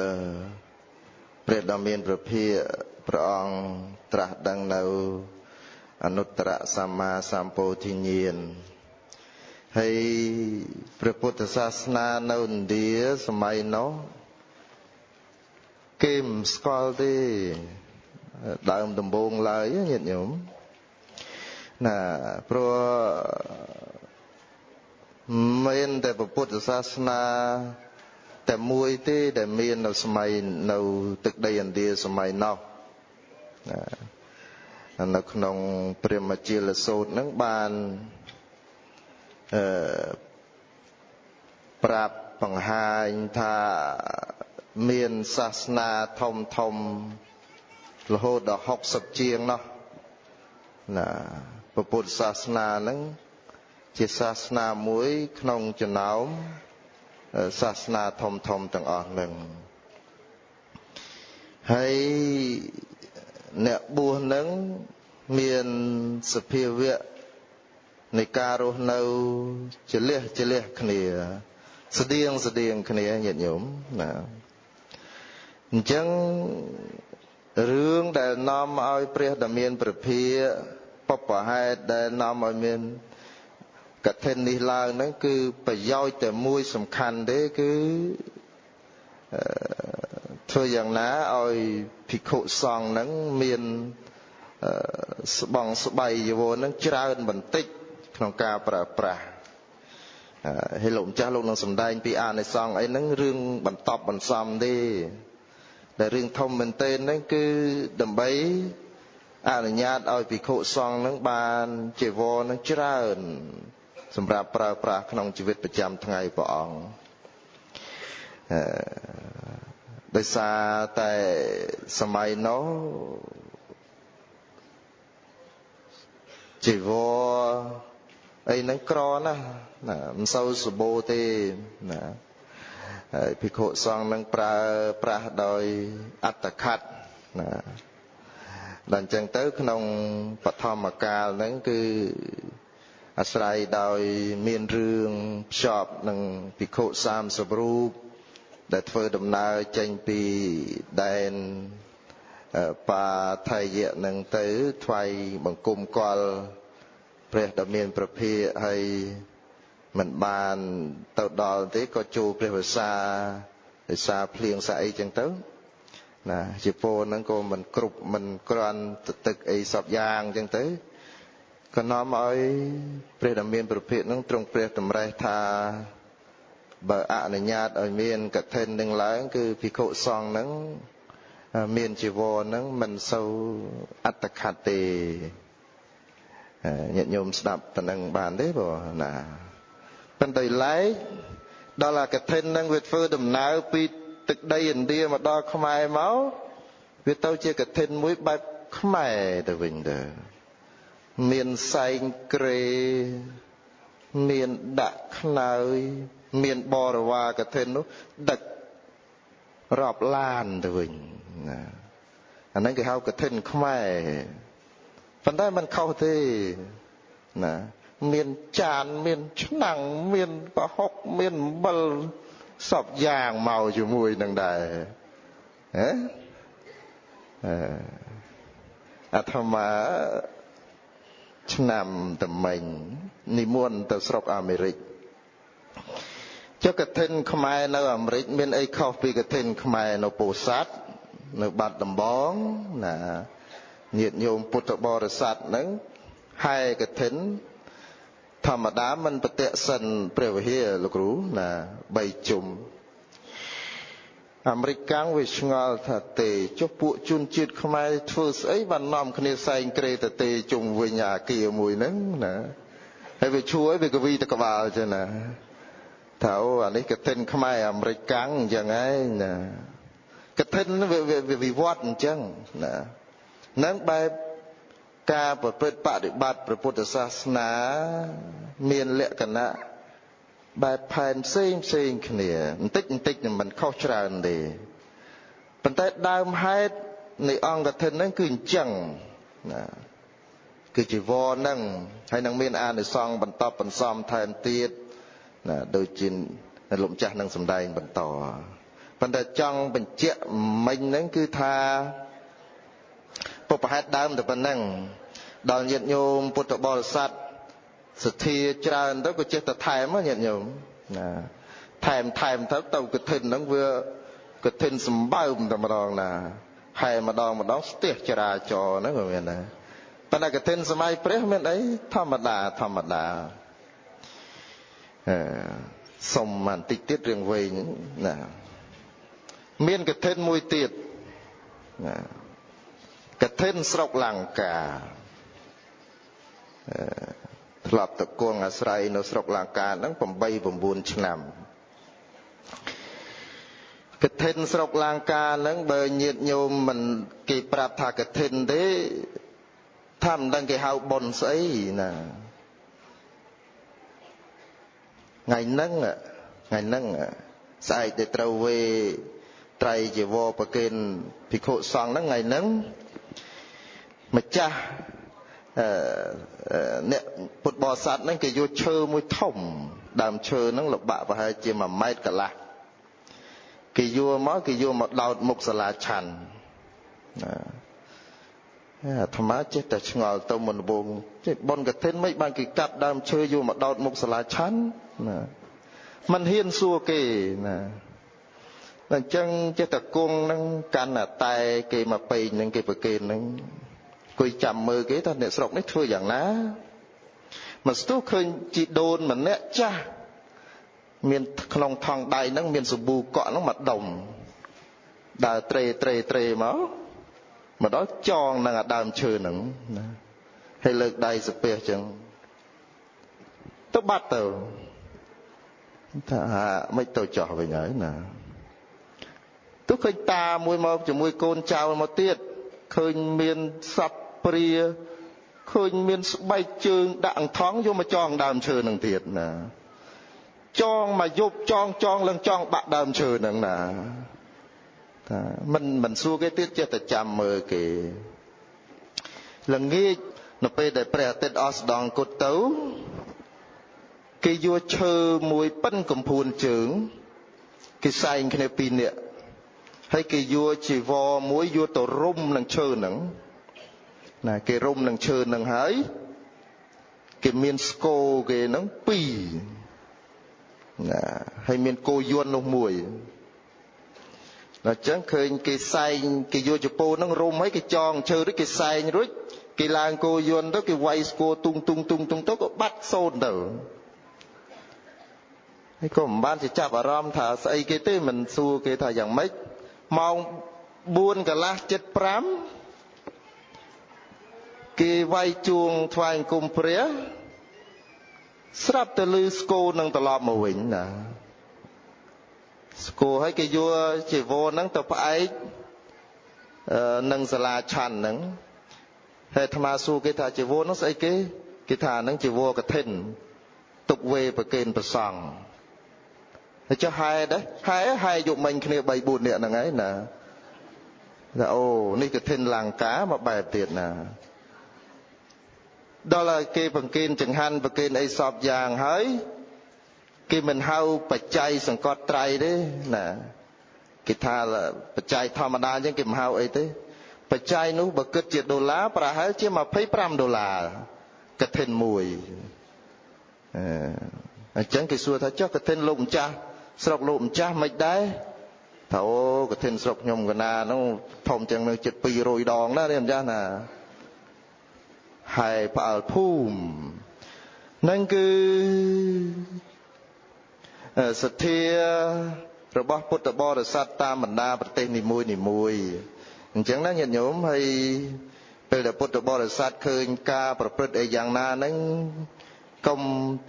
ព្រះដ៏មានព្រះភិក្ខព្រះអង្គត្រាស់ដឹងនៅអនុត្តរសម្មាសម្ពោធិញ្ញាណហើយព្រះពុទ្ធសាសនានៅឥណ្ឌាសម័យនោះគេមិនស្គាល់ទេដើមដំបូងឡើយញាតិញោមណាព្រោះមានតែព្រះពុទ្ធសាសនាតែមួយទេដែលមាននៅសម័យនៅទឹកដីឥណ្ឌាសម័យនោះនៅក្នុងព្រះមជ្ឈិលសូត្រហ្នឹងបានប្រាប់បង្ហាញថាមានសាសនាធំរហូតដល់60ជាងនោះណាពុទ្ធសាសនាហ្នឹងជាសាសនាមួយក្នុងចំណោមសាសនាធំទាំងអស់ហ្នឹងហើយអ្នកបួសហ្នឹងមានសភាវៈនៃការរស់នៅចលះគ្នាស្តៀងគ្នាញាតិញោមណាអញ្ចឹងរឿងដែលនាំឲ្យព្រះដ៏មានព្រះភិក្ខុបុព្វហេតុដែលនាំឲ្យមានកឋិននេះឡើងហ្នឹងគឺប្រយោជន៍តែមួយសំខាន់ទេគឺធ្វើយ៉ាងណាឲ្យភិក្ខុសង្ឃហ្នឹងមានស្បង់ស្បៃជីវរហ្នឹងច្រើនបន្តិចក្នុងការប្រើប្រាស់ហើយលោកម្ចាស់លោកនឹងសម្ដែងពីអានិសង្ឃអីហ្នឹងរឿងបន្តបន្សំទេដែលរឿងធំមែនទែនហ្នឹងគឺដើម្បីអនុញ្ញាតឲ្យភិក្ខុសង្ឃហ្នឹងបានជីវរហ្នឹងច្រើនសម្រាប់ប្រើប្រាស់ក្នុងជីវិតប្រចាំថ្ងៃព្រះអង្គដោយសារតែសម័យនោះជីវរអីហ្នឹងក្រណាស់ណាមិនសូវសម្បូរទេណាហើយភិក្ខុសង្ឃនឹងប្រើប្រាស់ដោយអត្តខត្តណាដល់អញ្ចឹងទៅក្នុងបឋមកាលហ្នឹងគឺអាស្រ័យដោយមានរឿងភ្ជាប់នឹងភិក្ខុ30រូបដែលធ្វើដំណើរចេញពីដែនបាថៃយៈនឹងទៅថ្វាយបង្គំកលព្រះដ៏មានព្រះភិក្ខុហើយមិនបានទៅដល់ទេក៏ចូលព្រះវស្សាដោយសារភ្លៀងស្អីចឹងទៅ ណាជាពោហ្នឹងក៏មិនគ្រប់មិនក្រាន់ទឹកអីសពយ៉ាងអញ្ចឹងទៅក៏នាំឲ្យព្រះដ៏មានប្រភេទហ្នឹងទ្រង់ព្រះតម្រេះថាបើអនុញ្ញាតឲ្យមានកឋិននឹងឡើងគឺភិក្ខុសង្ឃហ្នឹងមានជីវរហ្នឹងមិនសូវអត្តខត្តទេញាតិញោមស្ដាប់ប៉ុណ្ណឹងបានទេបងណាប៉ុន្តែឡែកដល់អាកឋិនហ្នឹងវាធ្វើដំណើរពីទឹកដីឥណ្ឌាមកដល់ខ្មែរមកវាទៅជាកឋិនមួយបែបខ្មែរទៅវិញទៅមានសែងក្រេមានដាក់ខ្នើយមានបរិវារកឋិននោះដឹករាប់ឡានទៅវិញណាអាហ្នឹងគេហៅកឋិនខ្មែរប៉ុន្តែมันខុសទេណាមានចានមានឆ្នាំងមានប្រហុកមានអំបិលសពយ៉ាងមកជាមួយនឹងដែរហ៎អាត្មាឆ្នាំតមិញនិមន្តទៅស្រុកអាមេរិកចុះកឋិនខ្មែរនៅអាមេរិកមានអីខុសពីកឋិនខ្មែរនៅពោធិ៍សាត់នៅបាត់ដំបងណាញាតិញោមពុទ្ធបរិស័ទហ្នឹងហែកឋិនធម្មតាមិនប្រតិសិនព្រះវិហារលោកគ្រូណា3ជុំអាមេរិកកាំងវាឆ្ងល់ថាទេចុះពួកជនជាតិខ្មែរធ្វើស្អីបាននាំគ្នាសែងក្រេទៅទេជុំវិញអាគារមួយហ្នឹងណាហើយវាឈួរវាកវីតក្បាលចឹងណាថាអូអានេះកឋិនខ្មែរអាមេរិកកាំងអញ្ចឹងឯងណាកឋិនវាវិវត្តអញ្ចឹងណានឹងបែបការប្រព្រឹត្តបដិបត្តិព្រះពុទ្ធសាសនាមានលក្ខណៈបែបផែនផ្សេងគ្នាបន្តិចមិនខុសច្រើនទេប៉ុន្តែដើមហេតុនៃអង្គកឋិនហ្នឹងគឺអញ្ចឹងណាគឺជីវរហ្នឹងហើយនឹងមានអានិសង្សបន្តបន្សំថែមទៀតណាដូចជាលោកម្ចាស់នឹងសម្ដែងបន្តប៉ុន្តែចង់បញ្ជាក់មិញហ្នឹងគឺថាពុបហេតុដើមតែប៉ុណ្ណឹងដល់ញាតិញោមពុទ្ធបរិស័ទសទ្ធាច្រើនទៅក៏ចេះតែថែមញាតិញោមណាថែមទៅកឋិនហ្នឹងវាកឋិនសម្បើមតែម្ដងណាហែម្ដងស្ទះចរាចរណ៍ហ្នឹងក៏មានដែរប៉ុន្តែកឋិនសម័យព្រះមានអីធម្មតាសុំបន្តិចទៀតរឿងវែងណាមានកឋិនមួយទៀតណាកឋិនស្រុកលង្កាធ្លាប់តគង់អាស្រ័យនៅស្រុកលង្កាហ្នឹង8-9 ឆ្នាំកឋិនស្រុកលង្កាហ្នឹងបើញាតិញោមមិនគេប្រាប់ថាកឋិនទេថាមិនដឹងគេហៅបុណ្យស្អីណាថ្ងៃហ្នឹងស្អែកដែលត្រូវវេត្រៃជីវរប្រគេនភិក្ខុសង្ឃហ្នឹងថ្ងៃហ្នឹងម្ចាស់អ្នកពុទ្ធបរិស័ទហ្នឹងគេយកឈើមួយធំដើមឈើហ្នឹងល្បាក់ប្រហែលជា1 ម៉ែត្រកន្លះគេយកមកដោតមុខសាលាឆាន់អាត្មាចេះតែឆ្ងល់ទៅមុនដំបូងចេះបុណ្យកឋិនមិនបានគេកាប់ដើមឈើយកមកដោតមុខសាលាឆាន់ណាមិនហ៊ានសួរគេណាតែអញ្ចឹងចេះតែគង់ហ្នឹងកាន់តែគេមកពេញហ្នឹងគេប្រគេនហ្នឹងគួយចាំមើលគេថាអ្នកស្រុកនេះធ្វើយ៉ាងណាមកស្ទុះឃើញជីដូនម្នាក់ចាស់មានក្នុងថងដៃហ្នឹងមានសាប៊ូកក់ហ្នឹងមកដុំដើរត្រេមកដល់ចងនឹងអាដើមឈើហ្នឹងណាហើយលើកដៃសាពះចឹងទៅបាត់ទៅថាមិនទៅចោះវិញហើយណាទោះឃើញតាមួយមកជាមួយកូនចៅមកទៀតឃើញមានសັບព្រាឃើញមានស្បែកជើងដាក់អង្ថងយកមកចងដើមឈើនឹងទៀតណាចងមកយប់ចងឡើងចងបាក់ដើមឈើហ្នឹងណាថាមិនសួរគេទៀតចេះតែចាំមើលគេល្ងាចនៅពេលដែលព្រះអាទិត្យអស្តង្គគត់ទៅគេយកឈើមួយប៉ិនកំភួនជើងគេសែងគ្នា2នាក់ហើយគេយកជីវរមួយយកទៅរុំនឹងឈើហ្នឹងណាគេរុំនឹងឈើហ្នឹងហើយគេមានស្គរគេហ្នឹង2ណាហើយមានគោយន្តនោះមួយ chẳng khơi cái say cái vô chụp po nó rôm mấy cái tròn chơi đấy cái say như rít cái làng cô yun đó cái quay cô tung tó có bắt xôn đầu cái còn ban chỉ chạp ở rom thả say cái tế mình xua cái thả dạng mấy mong buôn cả lá chết pram cái vay chuông thoại cùng pria sắp tới lư cô nâng tờ lọp màu vĩnh nè cô hay cái vua chỉ vô nâng tập ấy nâng xà la chăn nâng hệ tham gia su cái thà chỉ vô nó sẽ cái thà nâng chỉ vô cái thìn tục về và kênh và sòng cho hai đấy hai dụng mình kia bày bùn điện là ấy nè là ôนี่cái thìn làng cá mà bài tiệt nè đó là cái phần kênh chẳng hạn và kênh ấy sọp vàng hỡi cái mình hao bạch chay sẵn cọt trai đấy nè cái thà là bạch chay thầm đa chứ cái mình hao ấy thế bạch chay nó bật cất $1 bà hãy chứ mà $5 cái thên mùi chẳng cái xua thà cho cái thên lụng cha sọc lụng cha mạch đấy thảo cái thên sọc nhom cái na nó phòng chẳng nó chật pì rồi đòn đó em ra nè hai bảo phùm nên cứสถีរបស់ពុទ្ធបរិស័ទតាមបណ្ដាប្រទេសនីមួយអញ្ចឹងណាញាតិញោមហើយពេលដែលពុទ្ធបរិស័ទឃើញការប្រព្រឹត្តអីយ៉ាងណាហ្នឹងកុំ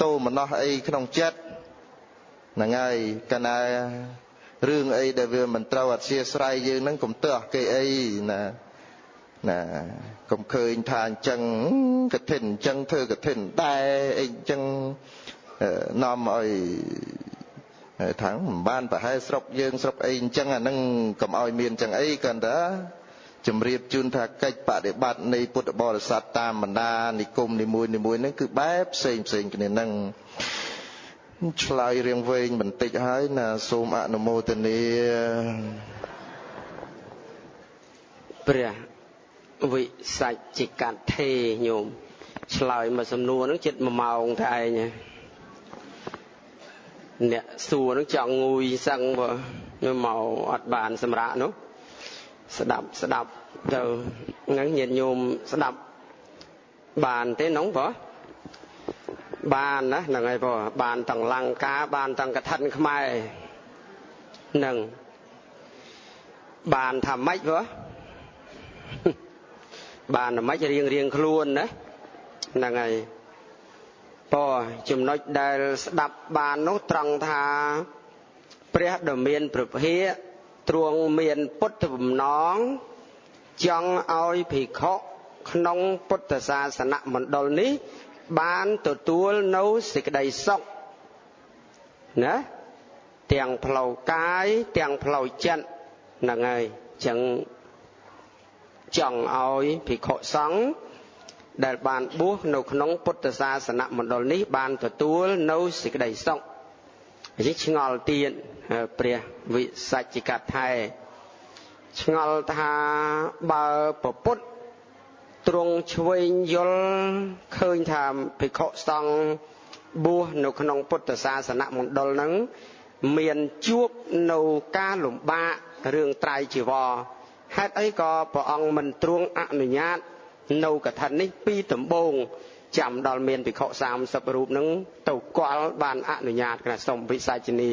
តោមនោះអីក្នុងចិត្តហ្នឹងហើយកាលណារឿងអីដែលវាមិនត្រូវអធិស្ឋានយើងហ្នឹងកុំទើសគេអីណាកុំឃើញថាអញ្ចឹងកឋិនអញ្ចឹងធ្វើកឋិនដែរអីអញ្ចឹងនាំឲ្យtháng ban phải hai sọc dương sọc ấy chẳng à nâng cầm ao miền chẳng ấy cần đã chấm riệp chun thà cách bạ để bạt này bút bò là sát tam mình đa nị cung nị mùi nó cứ bép xình cái này nâng lại riêng về mình tịch hái là xôm ạ nô mô tên đi bia vị sạch chỉ cạn thề nhôm lại mà sầm nua nó chết mà màu thay nhỉ nè xua nó chọn ngùi sang vào nhưng màu ọt bàn sầm rạ nó đập rồi ngắn nhiệt nhôm đập bàn thế nóng vỏ bàn đó là ngày vỏ bàn tầng lăng cá bàn tầng cả thân khmai nâng bàn thầm mách vỏ bàn là mách riêng luôn đấy là ngày po chùm nói đại đập bàn nó trăng thaព្រះដ៏មានព្រះភិក្ខទ្រង់មានពុទ្ធបំណងចង់ឲ្យភិក្ខុក្នុងពុទ្ធសាសនមណ្ឌលនេះបានទទួលនៅសេចក្តីសុខណាទាំងផ្លូវកាយទាំងផ្លូវចិត្តហ្នឹងហើយចឹងចង់ឲ្យភិក្ខុសង្ឃដែលបានបួសនៅក្នុងពុទ្ធសាសនមណ្ឌលនេះបានទទួលនៅសេចក្តីសុខនេះឆ្ងល់ទៀតព្រះវិសច្ចកថែឆ្ងល់ថាបើប្រពុតទ្រង់ឆ្វេងយល់ឃើញថាភិក្ខុសង្ឃបួសនៅក្នុងពុទ្ធសាសនមណ្ឌលហ្នឹងមានជួបនៅការលំបាករឿងត្រៃជីវរហេតុអីក៏ព្រះអង្គមិនទ្រង់អនុញ្ញាតនៅកថានេះពីដំបូងចាំដល់មានភិក្ខុ30រូបហ្នឹងទៅគាល់បានអនុញ្ញាតគណៈសូមវិសាចនី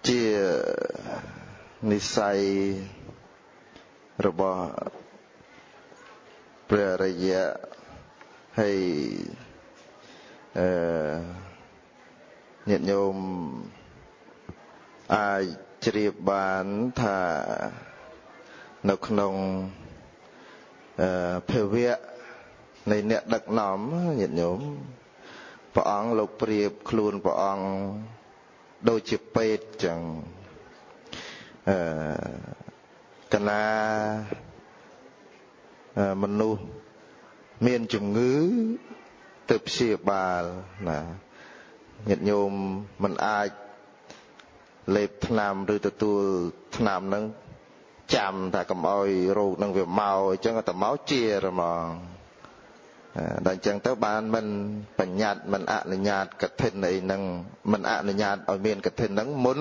ជានិស័យរបស់ព្រះរាយៈហើយញាតិញោមអាចជ្រាបបានថានៅក្នុងភាវៈនៃអ្នកដឹកនាំញាតិញោមព្រះអង្គលោកប្រៀបខ្លួនព្រះអង្គដូចជាពេទ្យចឹងកណាមនុស្សមានជំងឺទៅព្យាបាលណាញាតិញោមមិនអាចលេបថ្នាំឬទទួលថ្នាំហ្នឹងចាំថាកុំឲ្យរោគនឹងវាមកអញ្ចឹងតែមកជាហ្មងដល់អញ្ចឹងទៅបានមិនបញ្ញត្តិមិនអនុញ្ញាតកឋិនអីហ្នឹងមិនអនុញ្ញាតឲ្យមានកឋិនហ្នឹងមុន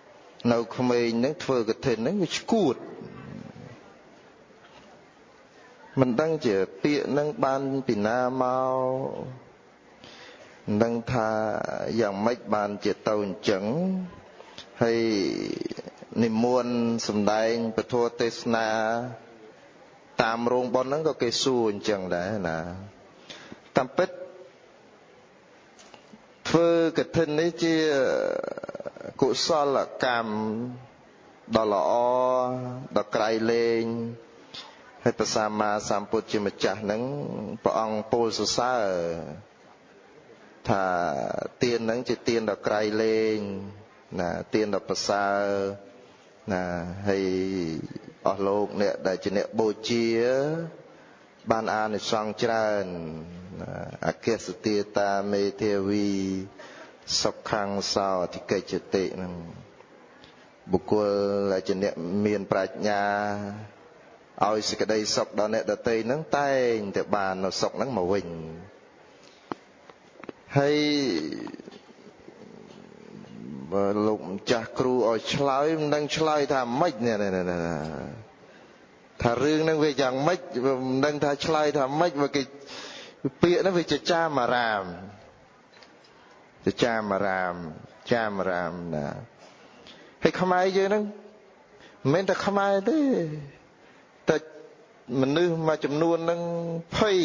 នៅក្មេងហ្នឹងធ្វើកឋិនហ្នឹងវាឈួតមិនដឹងជាពាក្យហ្នឹងបានពីណាមកមិនដឹងថាយ៉ាងម៉េចបានជាទៅអញ្ចឹងហើយនិមន្តសម្ដែងពធទេសនាតាមរោងប៉ុនហ្នឹងក៏គេសួរអញ្ចឹងដែរណាតាមពិតធ្វើកឋិននេះជាកុសលកម្មដ៏ល្អដ៏ក្រៃលែងហើយព្រះសម្មាសម្ពុទ្ធជាម្ចាស់ហ្នឹងព្រះអង្គពោលសរសើរថាទានហ្នឹងជាទានដ៏ក្រៃលែងណាទានដ៏ប្រសើរណាហើយអស់លោកអ្នកដែលជាអ្នកបូជាបានអានិសង្សច្រើនអគ្គសទាតាមេធាវីសុខੰសោអធិកិច្ចតិហ្នឹងបុគ្គលដែលជាអ្នកមានប្រាជ្ញាឲ្យសេចក្តីសុខដល់អ្នកដទៃហ្នឹងតែងតែបាននៅសុខហ្នឹងមកវិញហើយបើលោកម្ចាស់គ្រូឲ្យឆ្លើយមិនដឹងឆ្លើយថាម៉េចនេះថារឿងហ្នឹងវាយ៉ាងម៉េចមិនដឹងថាឆ្លើយថាម៉េចបើគេពាក្យហ្នឹងវាចចាមអារាមណាហើយខ្មែរយើងហ្នឹងមិនមែនតែខ្មែរទេតែមនុស្សមួយចំនួនហ្នឹងភ័យ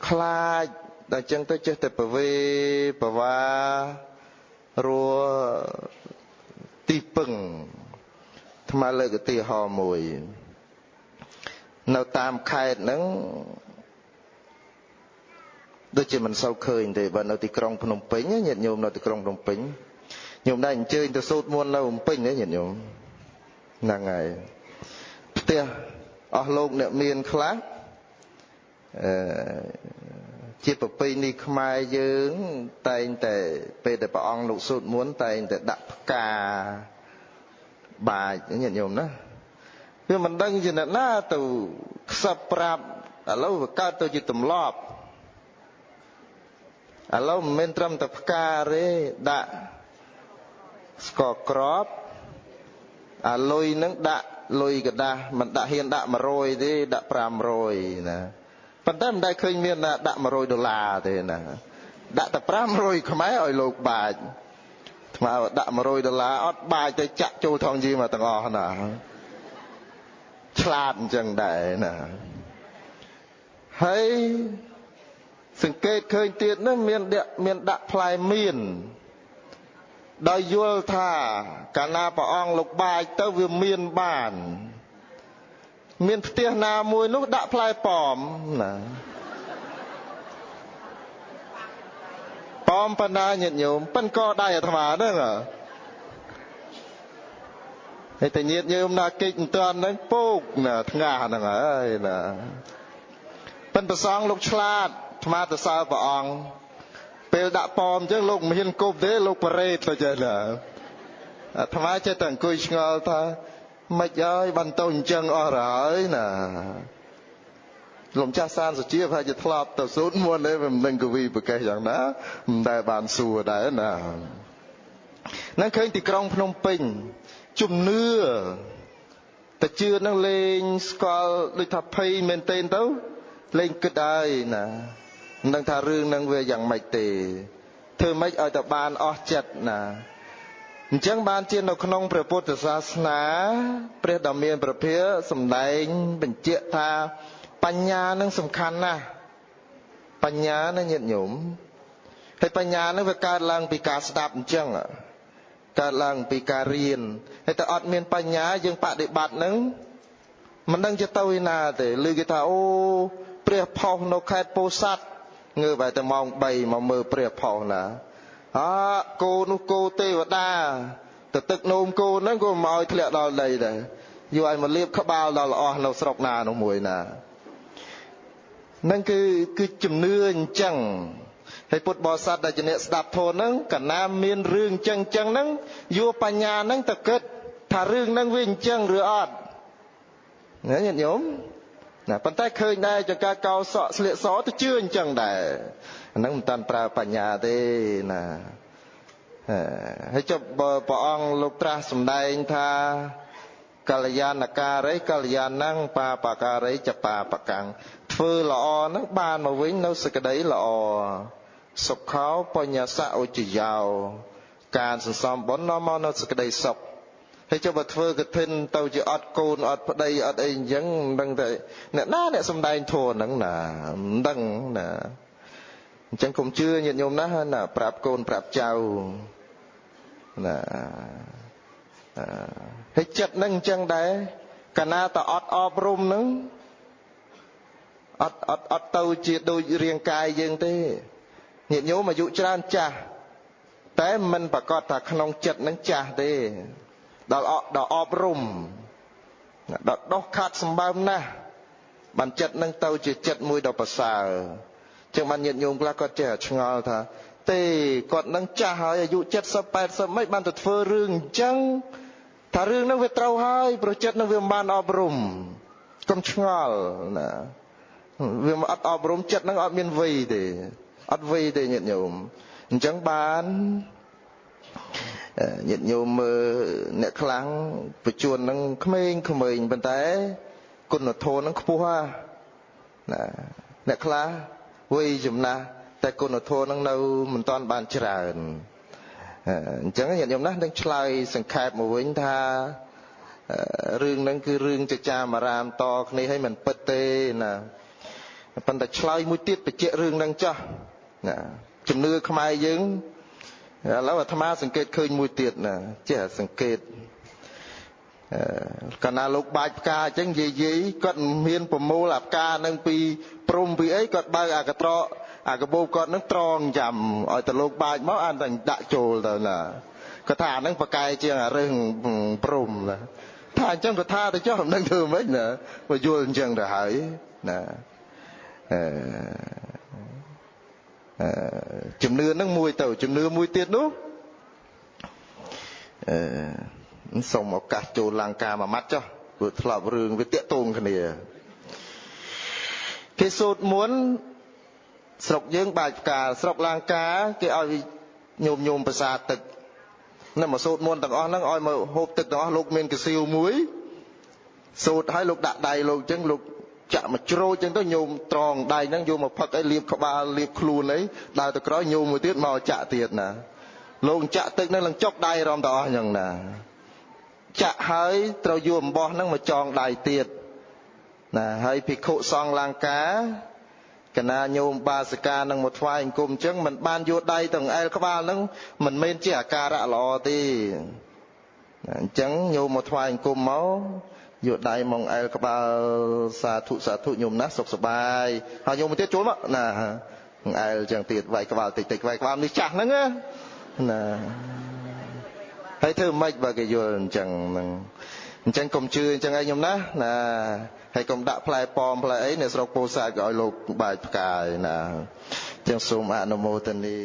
ខ្លាចដល់អញ្ចឹងទៅចេះតែប្រវេប្រវារទីពឹងថ្មលើកឧទាហរណ៍មួយនៅតាមខេត្តហ្នឹងដូចជាមិនសូវឃើញទេបើនៅទីក្រុងភ្នំពេញញាតិញោមនៅទីក្រុងភ្នំពេញញោមដែរអញ្ជើញទៅសូត្រមន្តនៅភ្នំពេញទេញាតិញោមហ្នឹងហើយផ្ទះអស់លោកអ្នកមានខ្លះជាប្រពៃណីខ្មែរយើងតែងតែពេលដែលព្រះអង្គលោកសូត្រមន្តតែងតែដាក់ផ្កាបាចញាតិញោមណាវាមិនដឹងជាអ្នកណាទៅខ្សឹបប្រាប់ឥឡូវវាកើតទៅជាទម្លាប់ឥឡូវមិនមែនត្រឹមតែផ្កាទេដាក់ស្ករក្របអាលុយនឹងដាក់លុយកដាស់មិនដាក់ហ៊ានដាក់100ទេដាក់500ណាប៉ុន្តែមិនដែលឃើញមានដាក់$100ទេណាដាក់តែ500ខ្មែរឲ្យលោកបាចថ្មដាក់$100អត់បាចទៅចាក់ចូលថងយាមកទាំងអស់ណាឆ្លាតអញ្ចឹងដែរណាហើយសង្កេតឃើញទៀតនោះមានដាក់ផ្លែមៀនដោយយល់ថាកាលណាព្រះអង្គលោកបាចទៅវាមានបានមានផ្ទះណាមួយនោះដាក់ផ្លែប៉ោមណាប៉ោមប៉ុណ្ណាញាតិញោមប៉ិនក៏ដៃអាត្មាហ្នឹងហើយតែញាតិញោមណាកិច្ចមិនតាន់ហ្នឹងពោកណាថ្ងាសហ្នឹងហើយណាប៉ិនប្រសងលោកឆ្លាតអាត្មាទៅសើព្រះអង្គពេលដាក់ប៉មអញ្ចឹងលោកមិនហ៊ានគប់ទេលោកបរេតទៅចេះណាអាត្មាចេះតែអង្គុយឆ្ងល់ថាមិនហើយបានទៅអញ្ចឹងអស់ហើយណាលោកម្ចាស់សានសុជាប្រហែលជាធ្លាប់ទៅសូត្រមន្តទេមិនដឹងកវីប្រកេះយ៉ាងណាមិនដែលបានសួរដែរណានឹងឃើញទីក្រុងភ្នំពេញជំនឿតែជឿនឹងលេងស្គាល់ដូចថាភ័យមែនទែនទៅលេងគិតហើយណាមិនដឹងថារឿងនឹងវាយ៉ាងម៉េចទេធ្វើម៉េចឲ្យតែបានអស់ចិត្តណាអញ្ចឹងបានជានៅក្នុងព្រះពុទ្ធសាសនាព្រះដ៏មានព្រះភិយសម្ដែងបញ្ជាក់ថាបញ្ញានឹងសំខាន់ណាស់បញ្ញាណាញាតិញោមហើយបញ្ញានឹងវាកើតឡើងពីការស្ដាប់អញ្ចឹងកើតឡើងពីការរៀនហើយតែអត់មានបញ្ញាយើងបដិបត្តិនឹងមិនដឹងจะទៅឯណាទេឮគេថាអូព្រះផុសនៅខេត្តពោធិ៍សាត់ងើបតែម៉ោង3មកមើលព្រះផុសណាគោនោះគោទេវតាទៅទឹកនោមគោហ្នឹងក៏មកឲ្យធ្លាក់ដល់ដីដែរយកឲ្យមកលាបក្បាលដល់អស់នៅស្រុកណានោះមួយណាហ្នឹងគឺជំនឿអញ្ចឹងហើយពុទ្ធបរិស័ទដែលជាអ្នកស្ដាប់ធម៌ហ្នឹងកាលណាមានរឿងអញ្ចឹងហ្នឹងយកបញ្ញាហ្នឹងទៅគិតថារឿងហ្នឹងវាអញ្ចឹងឬអត់ណាញាតិញោមណាប៉ុន្តែឃើញដែរចង្ការកោសក់ស្លៀកសទៅជឿអញ្ចឹងដែរអាហ្នឹងមិនតាន់ប្រើបញ្ញាទេណាហ ហើយចុះបើព្រះអង្គលោកត្រាស់សម្ដែងថាកល្យាណការីកល្យាណੰបាបការីចបាបកាំងធ្វើល្អហ្នឹងបានមកវិញនៅសេចក្តីល្អសុខោបញ្ញសៈឧចយោការសន្សំបុណ្យនាំមកនៅសេចក្តីសុខហើយចុះបើធ្វើកឋិនទៅជាអត់កូនអត់ប្តីអត់អីអញ្ចឹងមិនដឹងតែអ្នកណាអ្នកសំដែងធម៌ហ្នឹងណាមិនដឹងណាអញ្ចឹងកុំជឿញាតិញោមណាណាប្រាប់កូនប្រាប់ចៅណាហើយចិត្តហ្នឹងអញ្ចឹងដែរកាលណាតអត់អប់រំហ្នឹងអត់ទៅជាដូចរាងកាយយើងទេញាតិញោមអាយុច្រើនចាស់តែមិនប្រកាសថាក្នុងចិត្តហ្នឹងចាស់ទេដល់អប់រំដល់ដោះខាត់សម្បើមណាស់បានចិត្តហ្នឹងទៅជាចិត្តមួយដ៏ប្រសើរចឹងបានញាតិញោមខ្លះគាត់ចេះឆ្ងល់ថាទេគាត់នឹងចាស់ហើយអាយុ70 80មិនបានទៅធ្វើរឿងអញ្ចឹងថារឿងហ្នឹងវាត្រូវហើយព្រោះចិត្តហ្នឹងវាមិនបានអប់រំកុំឆ្ងល់ណាវាអត់អប់រំចិត្តហ្នឹងអត់មានវ័យទេអត់វ័យទេញាតិញោមអញ្ចឹងបានញាតិញោមអ្នកខ្លាំងបញ្ជួនហ្នឹងក្មេងប៉ុន្តែគុណធម៌ហ្នឹងខ្ពស់ណាអ្នកខ្លះវ័យចំណាស់តែគុណធម៌ហ្នឹងនៅមិនទាន់បានច្រើនអញ្ចឹងញាតិញោមណានឹងឆ្លើយសង្ខេបមកវិញថារឿងហ្នឹងគឺរឿងចចាមអារាមតគ្នាឲ្យមិនពិតទេណាប៉ុន្តែឆ្លើយមួយទៀតបញ្ជាក់រឿងហ្នឹងចោះណាជំនឿខ្មែរយើងឥឡូវអាត្មាសង្កេតឃើញមួយទៀតណាចេះសង្កេតកាលណាលោកបាច់ផ្កាអញ្ចឹងយាយគាត់មានប្រមូលអាផ្កាហ្នឹងពីព្រំពីអីគាត់បើកអាកត្រកអាកបោបគាត់ហ្នឹងត្រង់ចាំឲ្យទៅលោកបាច់មកអានតែដាក់ចូលទៅណាគាត់ថាអាហ្នឹងប្រកែជាងអារឿងព្រំណាថាអញ្ចឹងគាត់ថាទៅចុះមិនដឹងធ្វើម៉េចណាបើយល់អញ្ចឹងទៅហើយណាជំនឿហ្នឹងមួយទៅជំនឿមួយទៀតនោះសូមឱកាសចូលលង្កាមួយម៉ាត់ចុះព្រោះធ្លាប់រឿងវាតាក់ទងគ្នាគេសូត្រមន្តស្រុកយើងបាច់ផ្កាស្រុកលង្កាគេឲ្យញោមភាសាទឹកនៅមកសូត្រមន្តទាំងអស់ហ្នឹងឲ្យមកហូបទឹកទាំងអស់លោកមានកសៀវមួយសូត្រឲ្យលោកដាក់ដៃលោកអញ្ចឹងលោកចាក់មកជ្រោចអញ្ចឹងទៅញោមត្រង់ដៃហ្នឹងយកមកផឹកឲ្យលាបក្បាលលាបខ្លួនអីដើរទៅក្រោយញោមមួយទៀតមកចាក់ទៀតណាលោកចាក់ទឹកហ្នឹងឡើងចុកដៃរំទាំងអស់អញ្ចឹងណាចាក់ហើយត្រូវយកអំបោះហ្នឹងមកចងដៃទៀតណាហើយភិក្ខុសង្ឃលង្កាកណាញោមបាសិកានឹងមកថ្វាយអង្គមអញ្ចឹងមិនបានយកដៃទាំងអែលក្បាលហ្នឹងមិនមែនជាអាការៈល្អទេអញ្ចឹងញោមមកថ្វាយអង្គមមកយកដៃមកអែលក្បាលសាធុញោមណាសុខសប្បាយហើយញោមទៀតចូលមកណាអែលអញ្ចឹងទៀតវាយក្បាលតិចវាយក្បាលនេះចាស់ហ្នឹងណាហើយធ្វើម៉េចបើគេយល់អញ្ចឹងហ្នឹងអញ្ចឹងកុំជឿអញ្ចឹងឯងខ្ញុំណាហើយកុំដាក់ផ្លែប៉ោមផ្លែអីនៅស្រុកពោធិ៍សាត់ក៏ឲ្យលោកបាច់ផ្កាយណាអញ្ចឹងសូមអនុមោទនា